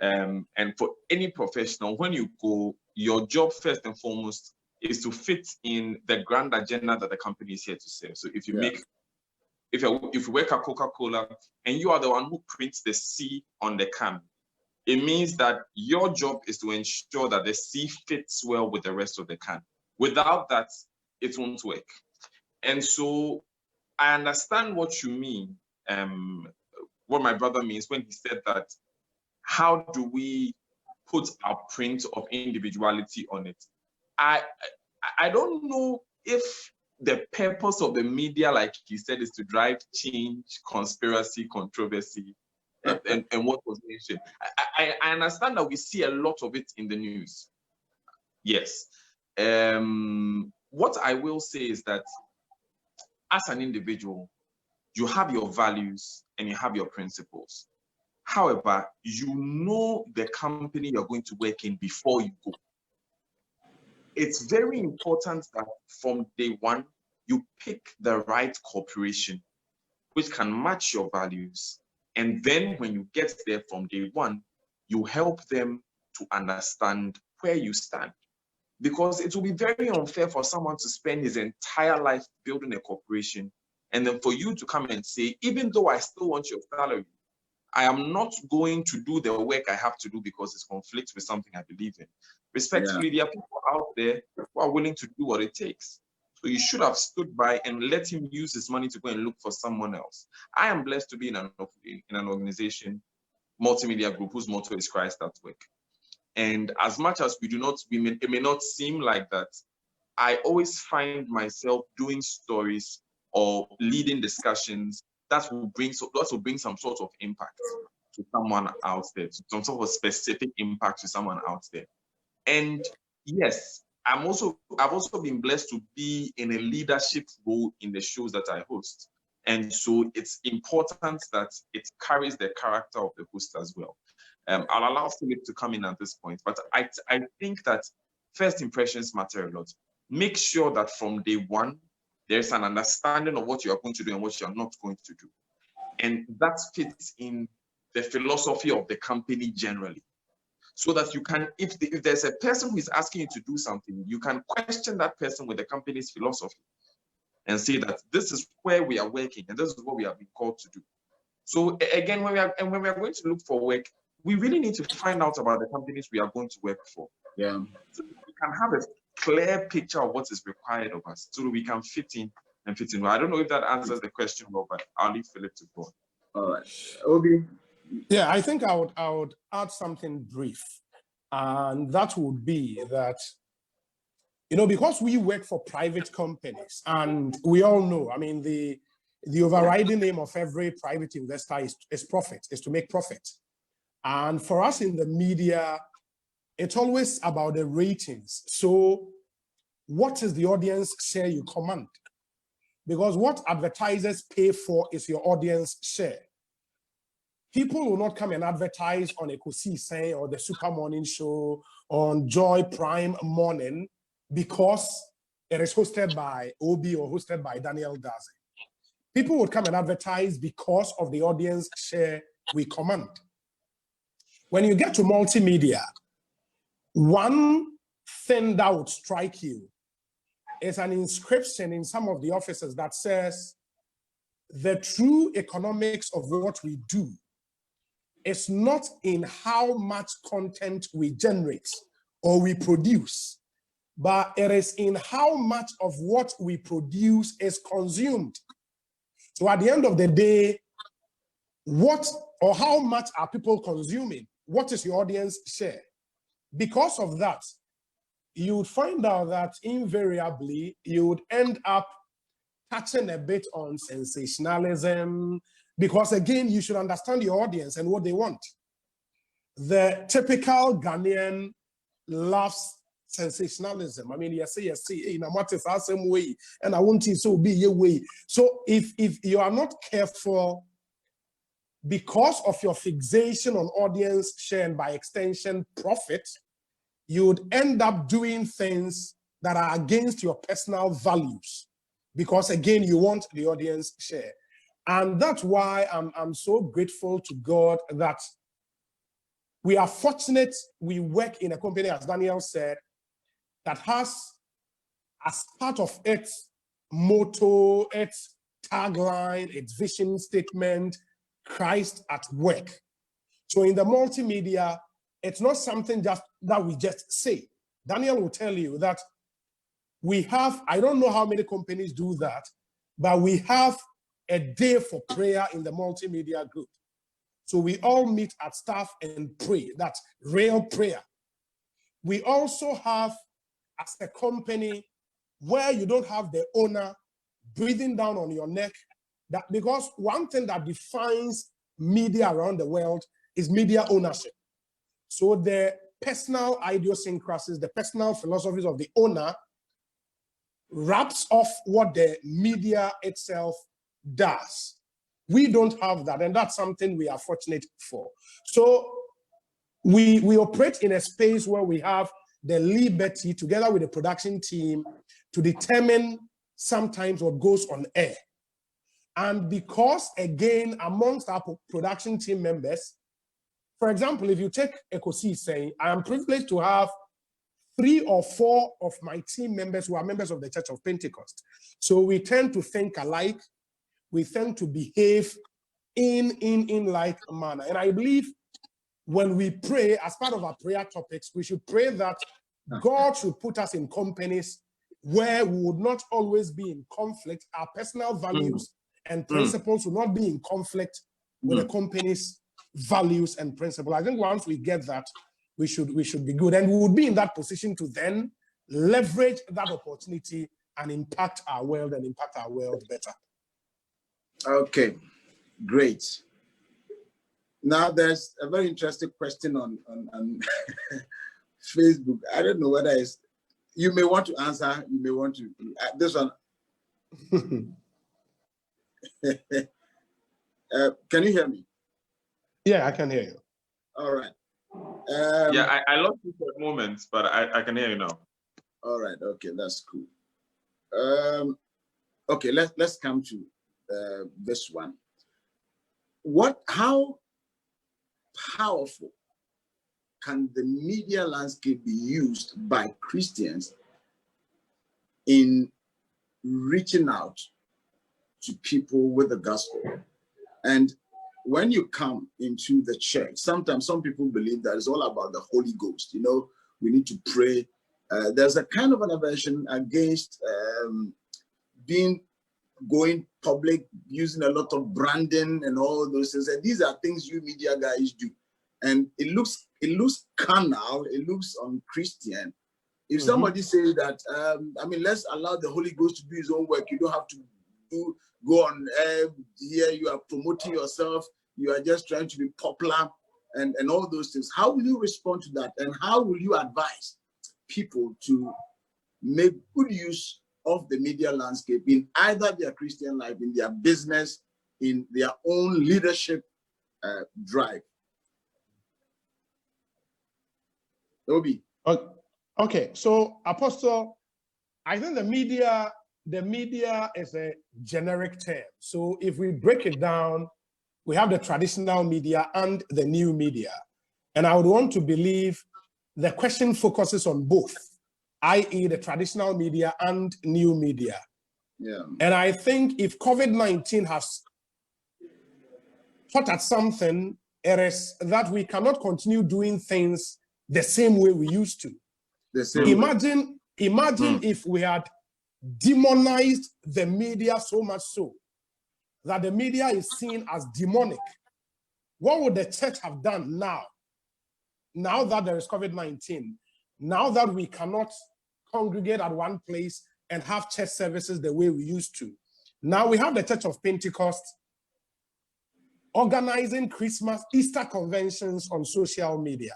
Speaker 2: And for any professional, when you go, your job first and foremost is to fit in the grand agenda that the company is here to serve. So if you if you work at Coca-Cola and you are the one who prints the C on the can, it means that your job is to ensure that the C fits well with the rest of the can. Without that, it won't work. And so I understand what you mean, what my brother means when he said that, how do we put our print of individuality on it? I don't know if the purpose of the media, like he said, is to drive change, conspiracy, controversy, and what was mentioned. I understand that we see a lot of it in the news. Yes. What I will say is that as an individual, you have your values and you have your principles. However, you know the company you're going to work in before you go. It's very important that from day one, you pick the right corporation which can match your values. And then when you get there from day one, you help them to understand where you stand. Because it will be very unfair for someone to spend his entire life building a corporation, and then for you to come and say, even though I still want your salary, I am not going to do the work I have to do because it conflicts with something I believe in. Respectfully, there are people out there who are willing to do what it takes. So you should have stood by and let him use his money to go and look for someone else. I am blessed to be in an organization, multimedia group, whose motto is Christ at Work. And as much as it may not seem like that, I always find myself doing stories or leading discussions that will bring some sort of impact to someone out there, some sort of specific impact to someone out there. And yes, I've also been blessed to be in a leadership role in the shows that I host. And so it's important that it carries the character of the host as well. I'll allow Philip to come in at this point, but I think that first impressions matter a lot. Make sure that from day one, there's an understanding of what you are going to do and what you're not going to do. And that fits in the philosophy of the company generally. So that you can, if there's a person who is asking you to do something, you can question that person with the company's philosophy and say that this is where we are working and this is what we have been called to do. So again, when we are going to look for work, we really need to find out about the companies we are going to work for.
Speaker 1: Yeah.
Speaker 2: So we can have a clear picture of what is required of us so that we can fit in and fit in. Well, I don't know if that answers the question well, but I'll leave Philip to go.
Speaker 1: All right. Obi.
Speaker 3: Yeah, I think I would add something brief. And that would be that, because we work for private companies, and we all know, I mean, the overriding aim of every private investor is profit, is to make profit. And for us in the media, it's always about the ratings. So what is the audience share you command? Because what advertisers pay for is your audience share. People will not come and advertise on Osei or the Super Morning Show, on Joy Prime Morning, because it is hosted by Obi or hosted by Dadzie. People would come and advertise because of the audience share we command. When you get to multimedia, one thing that would strike you is an inscription in some of the offices that says, the true economics of what we do is not in how much content we generate or we produce, but it is in how much of what we produce is consumed. So at the end of the day, what or how much are people consuming? What is your audience share? Because of that, you would find out that invariably you would end up touching a bit on sensationalism, because again, you should understand your audience and what they want. The typical Ghanaian loves sensationalism. I mean, yes, in a matter of some way, and I want it to be your way. So if you are not careful, because of your fixation on audience share and by extension profit, you would end up doing things that are against your personal values, because again, you want the audience share. And that's why I'm so grateful to God that we are fortunate we work in a company, as Daniel said, that has as part of its motto, its tagline, its vision statement, Christ at work. So in the multimedia, it's not something just that we just say. Daniel will tell you that we have, I don't know how many companies do that, but we have a day for prayer in the multimedia group. So we all meet at staff and pray. That's real prayer. We also have, as a company, where you don't have the owner breathing down on your neck, that because one thing that defines media around the world is media ownership. So the personal idiosyncrasies, the personal philosophies of the owner wraps off what the media itself does. We don't have that, and that's something we are fortunate for. So we operate in a space where we have the liberty, together with the production team, to determine sometimes what goes on air. And because, again, amongst our production team members, for example, if you take Osei, I am privileged to have 3 or 4 of my team members who are members of the Church of Pentecost. So we tend to think alike. We tend to behave in like manner. And I believe when we pray, as part of our prayer topics, we should pray that God should put us in companies where we would not always be in conflict. Our personal values and principles will not be in conflict with the company's values and principles. I think once we get that, we should be good. And we would be in that position to then leverage that opportunity and impact our world better. Okay, great. Now there's a very interesting question on Facebook. I don't know whether it's, you may want to answer, you may want to, this one. Can you hear me? Yeah, I can hear you.
Speaker 1: All right.
Speaker 2: Yeah, I lost you for a moment, but I can hear you now.
Speaker 1: All right. Okay, that's cool. Okay, let's come to this one. How powerful can the media landscape be used by Christians in reaching out to people with the gospel? And when you come into the church, sometimes some people believe that it's all about the Holy Ghost. You know, we need to pray. There's a kind of an aversion against going public, using a lot of branding and all those things. And these are things you media guys do. And it looks carnal, it looks unchristian. If somebody says that, I mean, let's allow the Holy Ghost to do his own work. You don't have to go on air here, you are promoting yourself, you are just trying to be popular and all those things. How will you respond to that? And how will you advise people to make good use of the media landscape in either their Christian life, in their business, in their own leadership drive? Obi.
Speaker 3: Okay, so Apostle, I think the media is a generic term. So if we break it down, we have the traditional media and the new media. And I would want to believe the question focuses on both, i.e. the traditional media and new media.
Speaker 1: Yeah.
Speaker 3: And I think if COVID-19 has taught us something, it is that we cannot continue doing things the same way we used to. Imagine if we had demonized the media so much so that the media is seen as demonic. What would the church have done now? Now that there is COVID-19, now that we cannot congregate at one place and have church services the way we used to. Now we have the Church of Pentecost organizing Christmas, Easter conventions on social media.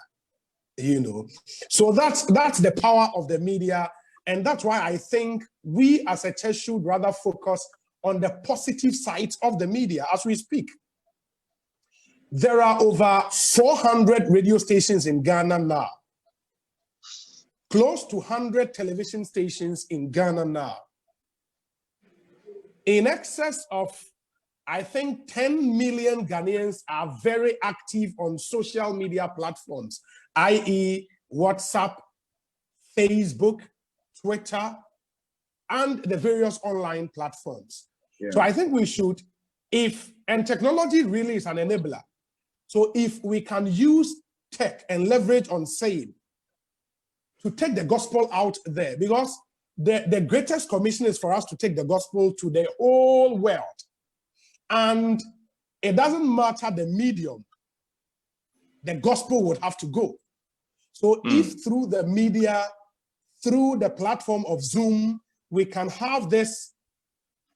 Speaker 3: You know, so that's the power of the media, and that's why I think we as a church should rather focus on the positive sides of the media as we speak. There are over 400 radio stations in Ghana now, close to 100 television stations in Ghana now. In excess of, I think, 10 million Ghanaians are very active on social media platforms, i.e. WhatsApp, Facebook, Twitter, and the various online platforms. Yeah. So I think we should, and technology really is an enabler. So if we can use tech and leverage on saying to take the gospel out there, because the greatest commission is for us to take the gospel to the whole world. And it doesn't matter the medium, the gospel would have to go. So if through the media, through the platform of Zoom, we can have this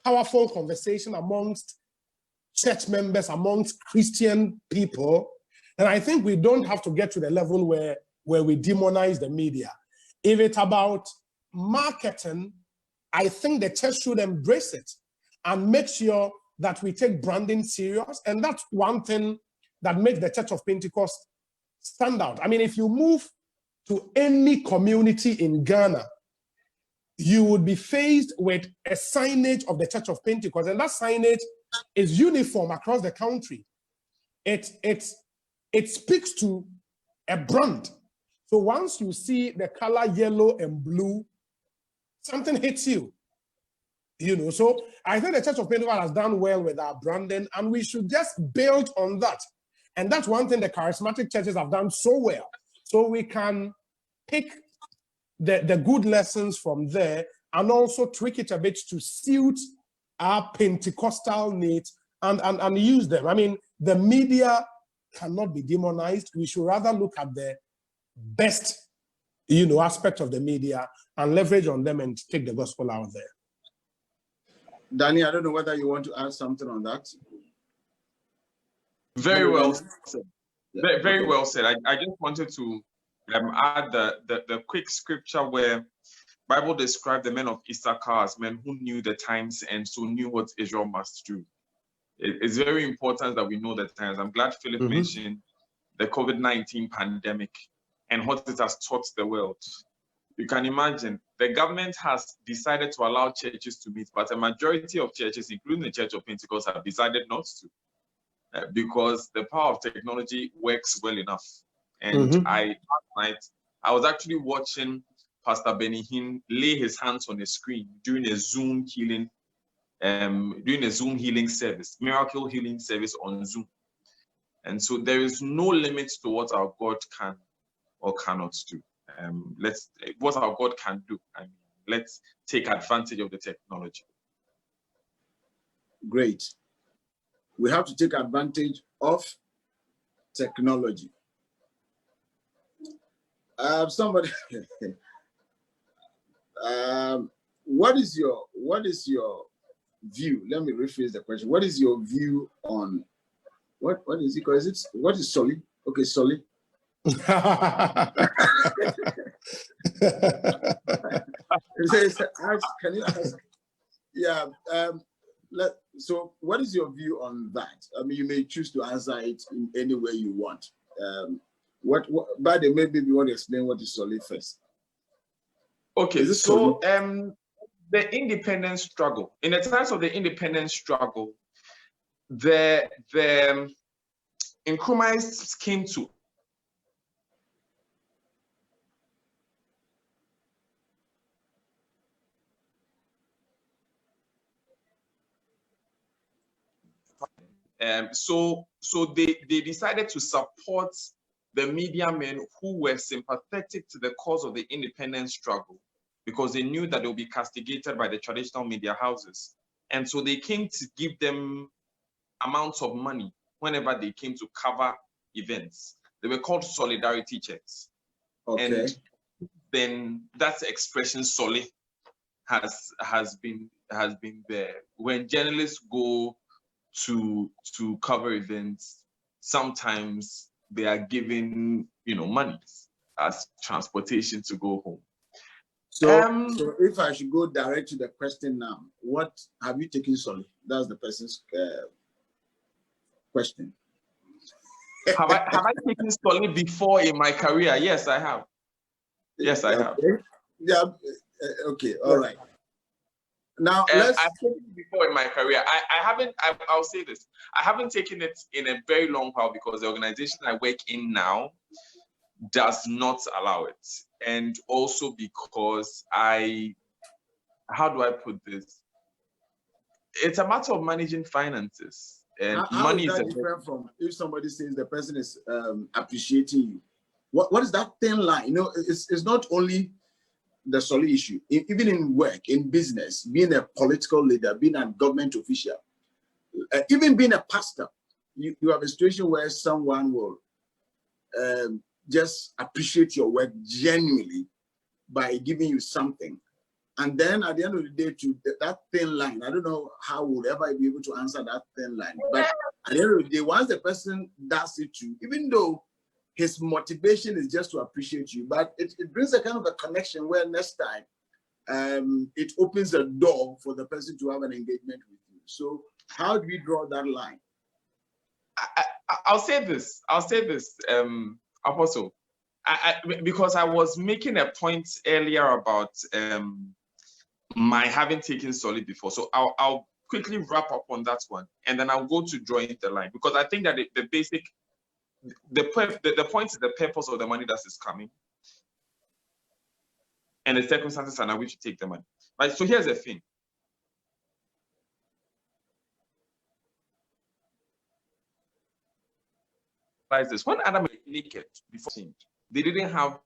Speaker 3: powerful conversation amongst church members, amongst Christian people, then I think we don't have to get to the level where we demonize the media. If it's about marketing, I think the church should embrace it and make sure that we take branding serious. And that's one thing that makes the Church of Pentecost stand out. I mean, if you move to any community in Ghana, you would be faced with a signage of the Church of Pentecost, and that signage is uniform across the country. It speaks to a brand. So once you see the color yellow and blue, something hits you. You know, so I think the Church of Pentecost has done well with our branding, and we should just build on that. And that's one thing the charismatic churches have done so well. So we can pick the good lessons from there and also tweak it a bit to suit our Pentecostal needs and use them. I mean, the media cannot be demonized. We should rather look at the best, you know, aspect of the media and leverage on them and take the gospel out there.
Speaker 1: Danny, I don't know whether you want to add something on that.
Speaker 2: Very well said. Very well said. I just wanted to add the quick scripture where Bible described the men of Issachar as men who knew the times and so knew what Israel must do. It's very important that we know the times. I'm glad Philip mentioned the COVID-19 pandemic and what it has taught the world. You can imagine the government has decided to allow churches to meet, but a majority of churches, including the Church of Pentecost, have decided not to because the power of technology works well enough. And last night, I was actually watching Pastor Benny Hinn lay his hands on a screen during a Zoom healing service, miracle healing service on Zoom. And so there is no limit to what our God can or cannot do. What our God can do. I mean, let's take advantage of the technology.
Speaker 1: Great. We have to take advantage of technology. Somebody, what is your view? Let me rephrase the question. What is your view on what is it called? What is Soli? Okay, Soli. Can you ask? Yeah. So what is your view on that? I mean, you may choose to answer it in any way you want. But maybe you want to explain what is Soli first.
Speaker 2: Okay, so the independence struggle. In the times of the independence struggle, the Nkrumahs came to so they decided to support the media men who were sympathetic to the cause of the independence struggle because they knew that they would be castigated by the traditional media houses. And so they came to give them amounts of money whenever they came to cover events. They were called solidarity checks. Okay. And then that expression Soli has been there. When journalists go to cover events, sometimes they are given, money as transportation to go home.
Speaker 1: So if I should go direct to the question now, what have you taken Soli? That's the person's question.
Speaker 2: Have I taken Soli before in my career? Yes, I have. Yes, I have.
Speaker 1: Yeah. Okay. All right. Now,
Speaker 2: I've taken it before in my career. I haven't. I'll say this. I haven't taken it in a very long while because the organization I work in now does not allow it, and also because how do I put this? It's a matter of managing finances, and money is
Speaker 1: different from if somebody says the person is appreciating you. What is that thin line? It's not only the Soli issue. Even in work, in business, being a political leader, being a government official, even being a pastor, you have a situation where someone will just appreciate your work genuinely by giving you something. And then at the end of the day, to that thin line, I don't know how we'll ever be able to answer that thin line. But at the end of the day, once the person does it too, even though his motivation is just to appreciate you, but it brings a kind of a connection where next time it opens a door for the person to have an engagement with you. So How do we draw that line?
Speaker 2: I'll say this, Apostle, because I was making a point earlier about my having taken solid before. So I'll quickly wrap up on that one, and then I'll go to drawing the line, because I think that the point is the purpose of the money that is coming, and the circumstances under which you take the money. Right. So here's the thing. This when Adam was naked before sin, they didn't have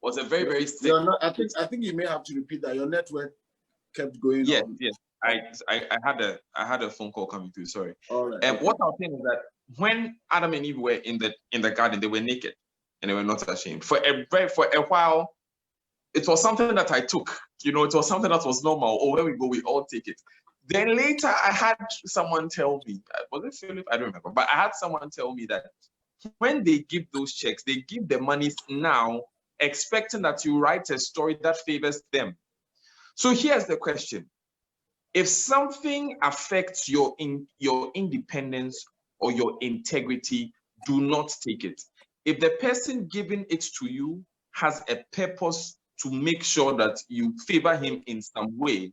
Speaker 2: was a very, very sick.
Speaker 1: I think you may have to repeat that. Your network kept going on.
Speaker 2: Yes. I had a phone call coming through. Sorry.
Speaker 1: All right.
Speaker 2: What I was saying is that when Adam and Eve were in the garden, they were naked and they were not ashamed. For a while, it was something that I took. It was something that was normal. Or where we go, we all take it. Then later, I had someone tell me, was it Philip? I don't remember, but I had someone tell me that when they give those checks, they give the money now, expecting that you write a story that favors them. So here's the question. If something affects your independence or your integrity, do not take it. If the person giving it to you has a purpose to make sure that you favor him in some way,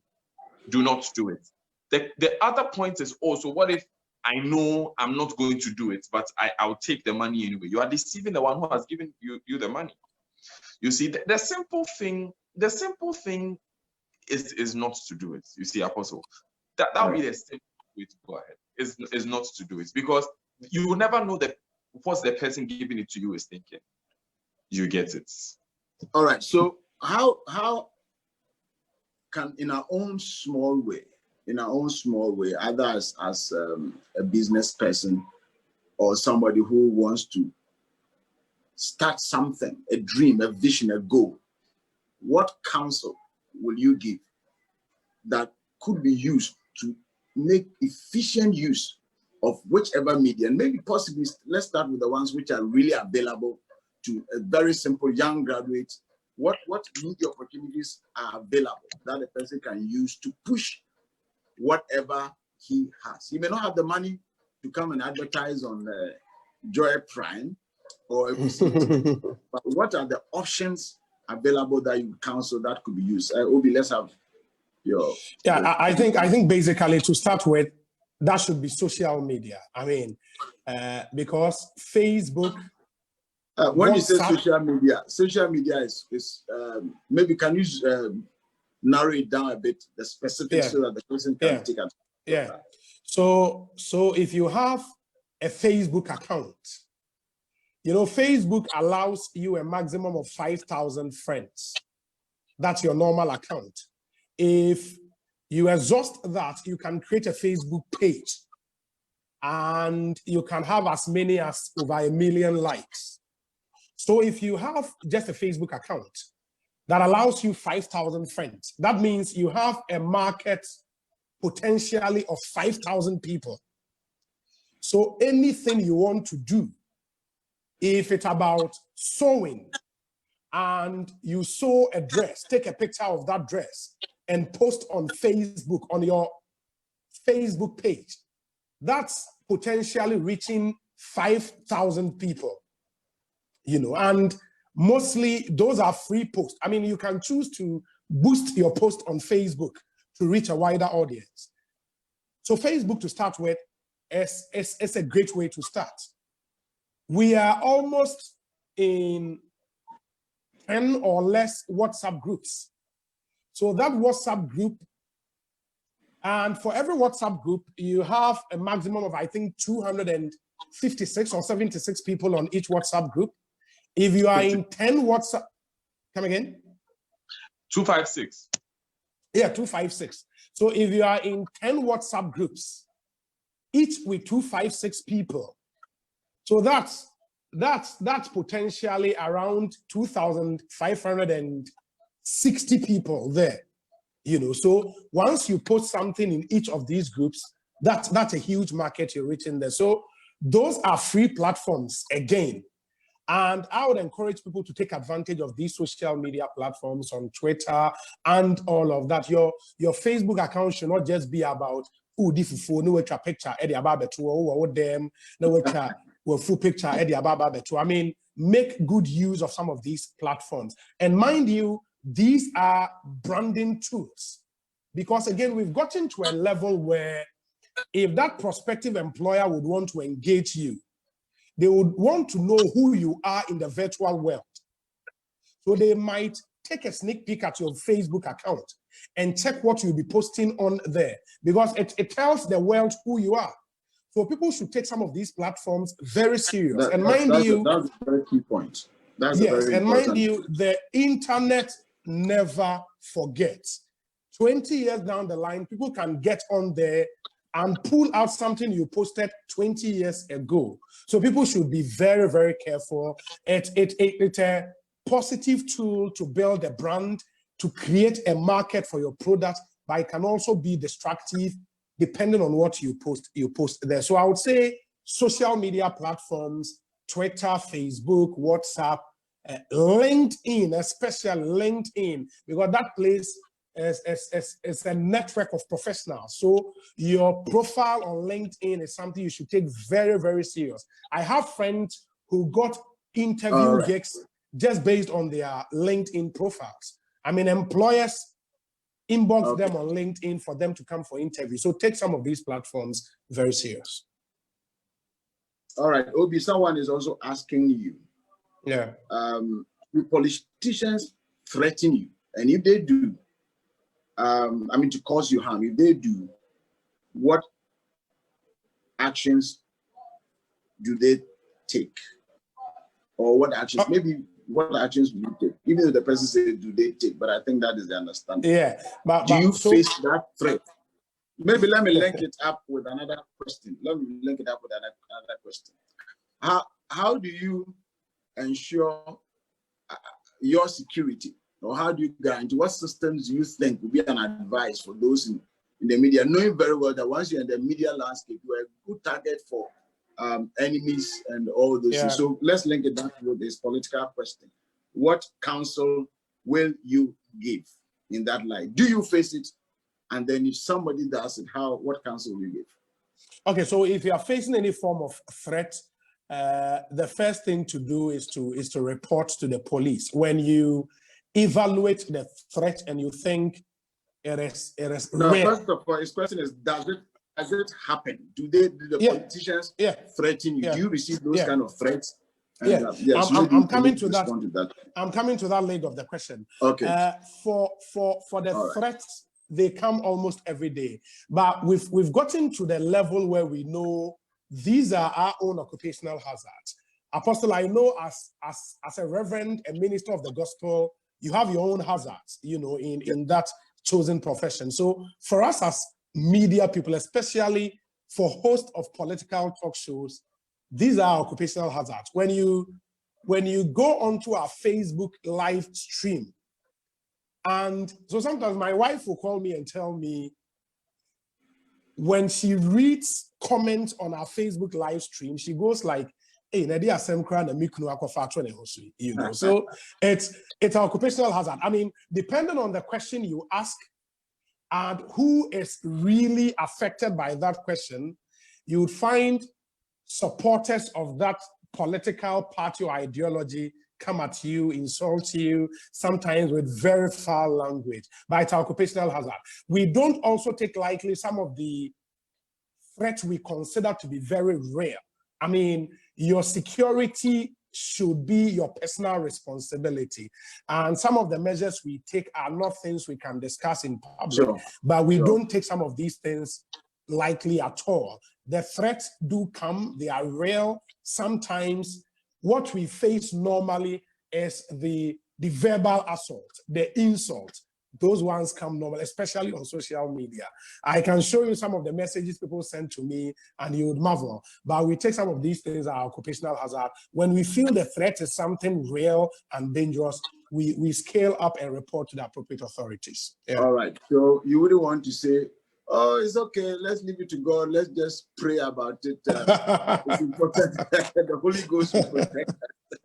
Speaker 2: do not do it. The other point is also, what if I know I'm not going to do it, but I'll take the money anyway? You are deceiving the one who has given you the money. You see, the simple thing is not to do it. You see, Apostle, that would be the simple way to go ahead. Is not to do it, because you will never know what the person giving it to you is thinking. You get it.
Speaker 1: All right. So how can, in our own small way, either as a business person or somebody who wants to start something, a dream, a vision, a goal, what counsel will you give that could be used to make efficient use of whichever media? And maybe possibly, let's start with the ones which are really available to a very simple young graduate. What media opportunities are available that a person can use to push whatever he has? He may not have the money to come and advertise on Joy Prime or but what are the options available that you counsel that could be used? Obi, let's have your...
Speaker 3: Yeah, I think basically, to start with, that should be social media. I mean, because Facebook...
Speaker 1: when you say social media is maybe can you narrow it down a bit, the specifics, so that the person can take it?
Speaker 3: Yeah. So if you have a Facebook account, Facebook allows you a maximum of 5,000 friends. That's your normal account. If you exhaust that, you can create a Facebook page and you can have as many as over 1 million likes. So if you have just a Facebook account that allows you 5,000 friends, that means you have a market potentially of 5,000 people. So anything you want to do, if it's about sewing and you sew a dress, take a picture of that dress and post on Facebook, on your Facebook page, that's potentially reaching 5,000 people, and mostly those are free posts. I mean, you can choose to boost your post on Facebook to reach a wider audience. So Facebook, to start with, is a great way to start. We are almost in 10 or less WhatsApp groups. So that WhatsApp group, and for every WhatsApp group, you have a maximum of, I think, 256 or 76 people on each WhatsApp group. If you are in 10 WhatsApp, come again?
Speaker 2: 256.
Speaker 3: Yeah, 256. So if you are in 10 WhatsApp groups, each with 256 people, so that's potentially around 2,560 people there. So once you post something in each of these groups, that's a huge market you're reaching there. So those are free platforms again. And I would encourage people to take advantage of these social media platforms on Twitter and all of that. Your Facebook account should not just be about, oh, this is for no picture, Eddie Ababetu, or them, no full picture, Eddie Ababetu. I mean, make good use of some of these platforms. And mind you, these are branding tools. Because again, we've gotten to a level where if that prospective employer would want to engage you, they would want to know who you are in the virtual world. So they might take a sneak peek at your Facebook account and check what you'll be posting on there, because it tells the world who you are. So people should take some of these platforms very serious. And mind you,
Speaker 1: that's a very key point. That's
Speaker 3: yes,
Speaker 1: a very
Speaker 3: and
Speaker 1: important
Speaker 3: mind you, the internet never forgets. 20 years down the line, people can get on there and pull out something you posted 20 years ago. So people should be very, very careful. It's a positive tool to build a brand, to create a market for your product, but it can also be destructive depending on what you post there. So I would say social media platforms, Twitter, Facebook, WhatsApp, LinkedIn, especially LinkedIn, because that place is a network of professionals. So your profile on LinkedIn is something you should take very, very serious. I have friends who got interview gigs just based on their LinkedIn profiles. I mean, employers inbox them on LinkedIn for them to come for interview. So take some of these platforms very serious.
Speaker 1: All right, Obi, someone is also asking you.
Speaker 3: Yeah.
Speaker 1: Do politicians threaten you? And if they do, I mean, to cause you harm, if they do, what actions do they take? Or what actions, maybe what actions do you take? Even if the person says, do they take? But I think that is the understanding.
Speaker 3: Yeah. But
Speaker 1: do you face that threat? Maybe let me link it up with another question. Another question. How do you ensure your security? Or how do you guarantee? What systems do you think would be an advice for those in the media, knowing very well that once you're in the media landscape, you are a good target for enemies and all those things. So let's link it back with this political question. What counsel will you give in that light? Do you face it? And then if somebody does it, what counsel will you give?
Speaker 3: Okay, so if you are facing any form of threat, the first thing to do is to report to the police. When you evaluate the threat and you think it is real.
Speaker 1: First of all, his question is, does it happen? Do the politicians threaten you? Do you receive those kind of threats? And,
Speaker 3: I'm coming to that. I'm coming to that leg of the question.
Speaker 1: Okay.
Speaker 3: For the threats, they come almost every day. But we've gotten to the level where we know these are our own occupational hazards. Apostle, I know as a reverend, a minister of the gospel, you have your own hazards, in that chosen profession. So for us as media people, especially for hosts of political talk shows, these are occupational hazards. When you go onto our Facebook live stream, and so sometimes my wife will call me and tell me, when she reads comments on our Facebook live stream, she goes like, hey, so it's an occupational hazard. I mean, depending on the question you ask and who is really affected by that question, you would find supporters of that political party or ideology come at you, insult you, sometimes with very foul language. But it's an occupational hazard. We don't also take lightly some of the threats we consider to be very real. I mean, your security should be your personal responsibility. And some of the measures we take are not things we can discuss in public, but we don't take some of these things lightly at all. The threats do come, they are real. Sometimes what we face normally is the verbal assault, the insult. Those ones come normal, especially on social media. I can show you some of the messages people send to me and you would marvel. But we take some of these things as occupational hazard. When we feel the threat is something real and dangerous, we scale up and report to the appropriate authorities. Yeah.
Speaker 1: All right. So you wouldn't want to say, oh, it's okay, let's leave it to God. Let's just pray about it. It's important. The Holy Ghost will protect us.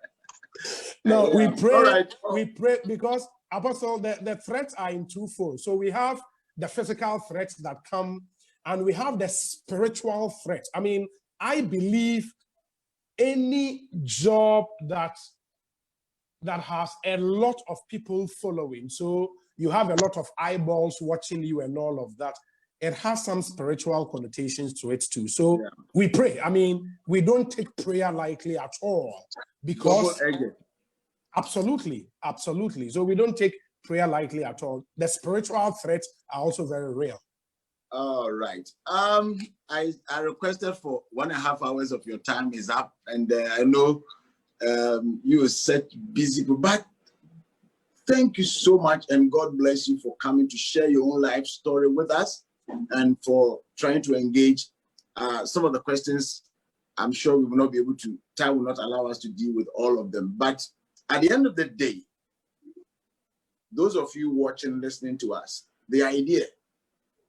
Speaker 3: No, we pray.
Speaker 1: All right.
Speaker 3: We pray because, Apostle, the threats are in twofold. So we have the physical threats that come, and we have the spiritual threat. I mean, I believe any job that has a lot of people following, so you have a lot of eyeballs watching you and all of that, it has some spiritual connotations to it too. So we pray. I mean, we don't take prayer lightly at all, because absolutely. So we don't take prayer lightly at all. The spiritual threats are also very real.
Speaker 1: All right. I requested for 1.5 hours of your time is up, and I know you are such busy, but thank you so much, and God bless you for coming to share your own life story with us, and for trying to engage some of the questions. I'm sure we will not be able to, time will not allow us to deal with all of them. But at the end of the day, those of you watching, listening to us, the idea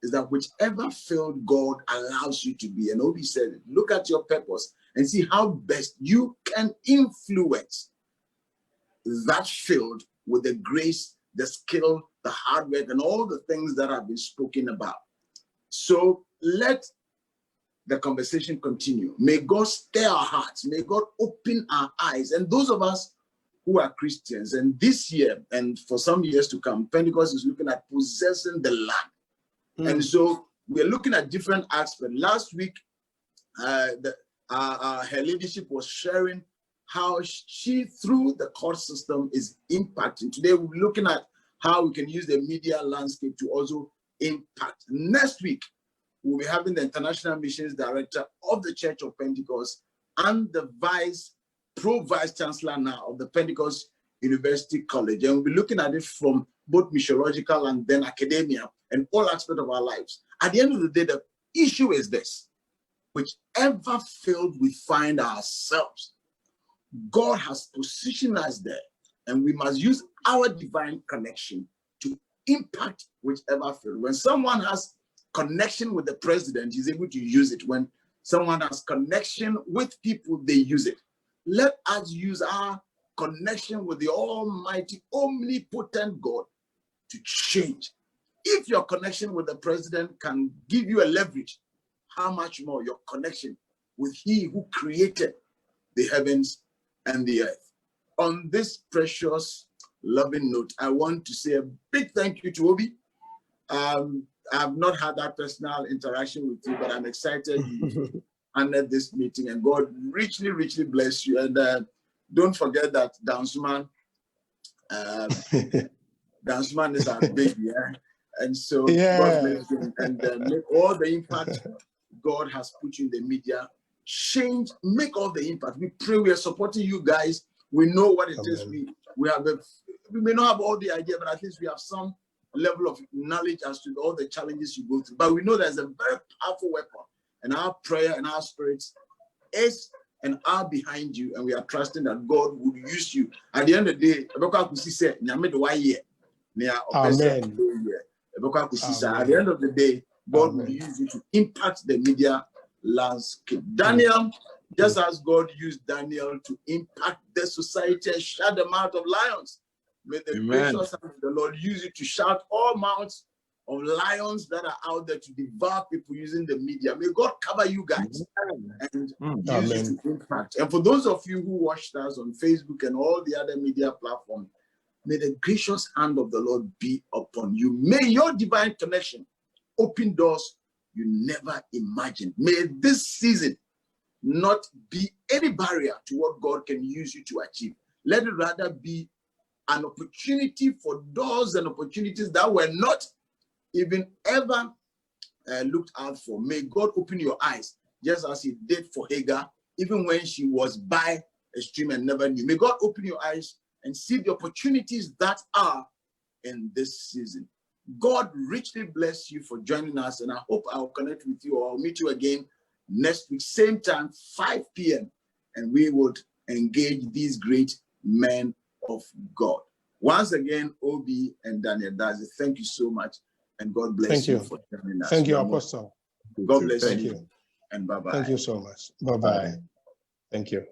Speaker 1: is that whichever field God allows you to be, and Obi said it, look at your purpose and see how best you can influence that field with the grace, the skill, the hard work, and all the things that have been spoken about. So let the conversation continue. May God stir our hearts. May God open our eyes. And those of us who are Christians, and this year and for some years to come, Pentecost is looking at possessing the land. And so we're looking at different aspects. Last week, her leadership was sharing how she, through the court system, is impacting. Today, we're looking at how we can use the media landscape to also impact. Next week, we'll be having the International Missions Director of the Church of Pentecost and the Pro-Vice Chancellor now of the Pentecost University College. And we'll be looking at it from both missiological and then academia and all aspects of our lives. At the end of the day, the issue is this: whichever field we find ourselves, God has positioned us there, and we must use our divine connection to impact whichever field. When someone has connection with the president, he's able to use it. When someone has connection with people, they use it. Let us use our connection with the almighty, omnipotent God to change. If your connection with the president can give you a leverage, how much more your connection with he who created the heavens and the earth. On this precious, loving note, I want to say a big thank you to Obi. I've not had that personal interaction with you, but I'm excited you honored this meeting, and God richly, richly bless you. And don't forget that Dansman is our baby, yeah? And so God bless you, and make all the impact God has put you in the media. Change, make all the impact. We pray, we are supporting you guys. We know what it is. We may not have all the idea, but at least we have some level of knowledge as to all the challenges you go through. But we know there's a very powerful weapon, and our prayer and our spirits is and are behind you, and we are trusting that God will use you. At the end of the day, Amen. At the end of the day, God will use you to impact the media landscape. Daniel, just as God used Daniel to impact the society and shut the mouth of lions, may the gracious hand of the Lord use you to shout all mouths of lions that are out there to devour people using the media. May God cover you guys and use you to impact. And for those of you who watched us on Facebook and all the other media platforms, may the gracious hand of the Lord be upon you. May your divine connection open doors you never imagined. May this season not be any barrier to what God can use you to achieve. Let it rather be an opportunity for doors and opportunities that were not even ever looked out for. May God open your eyes, just as he did for Hagar, even when she was by a stream and never knew. May God open your eyes and see the opportunities that are in this season. God richly bless you for joining us, and I hope I'll connect with you, or I'll meet you again next week, same time, 5 p.m., and we would engage these great men of God. Once again, Obi and Daniel Dadzie, thank you so much, and God bless you for joining us.
Speaker 3: Thank you, Apostle.
Speaker 1: God bless you, and bye-bye.
Speaker 3: Thank you so much. Bye-bye. Thank you.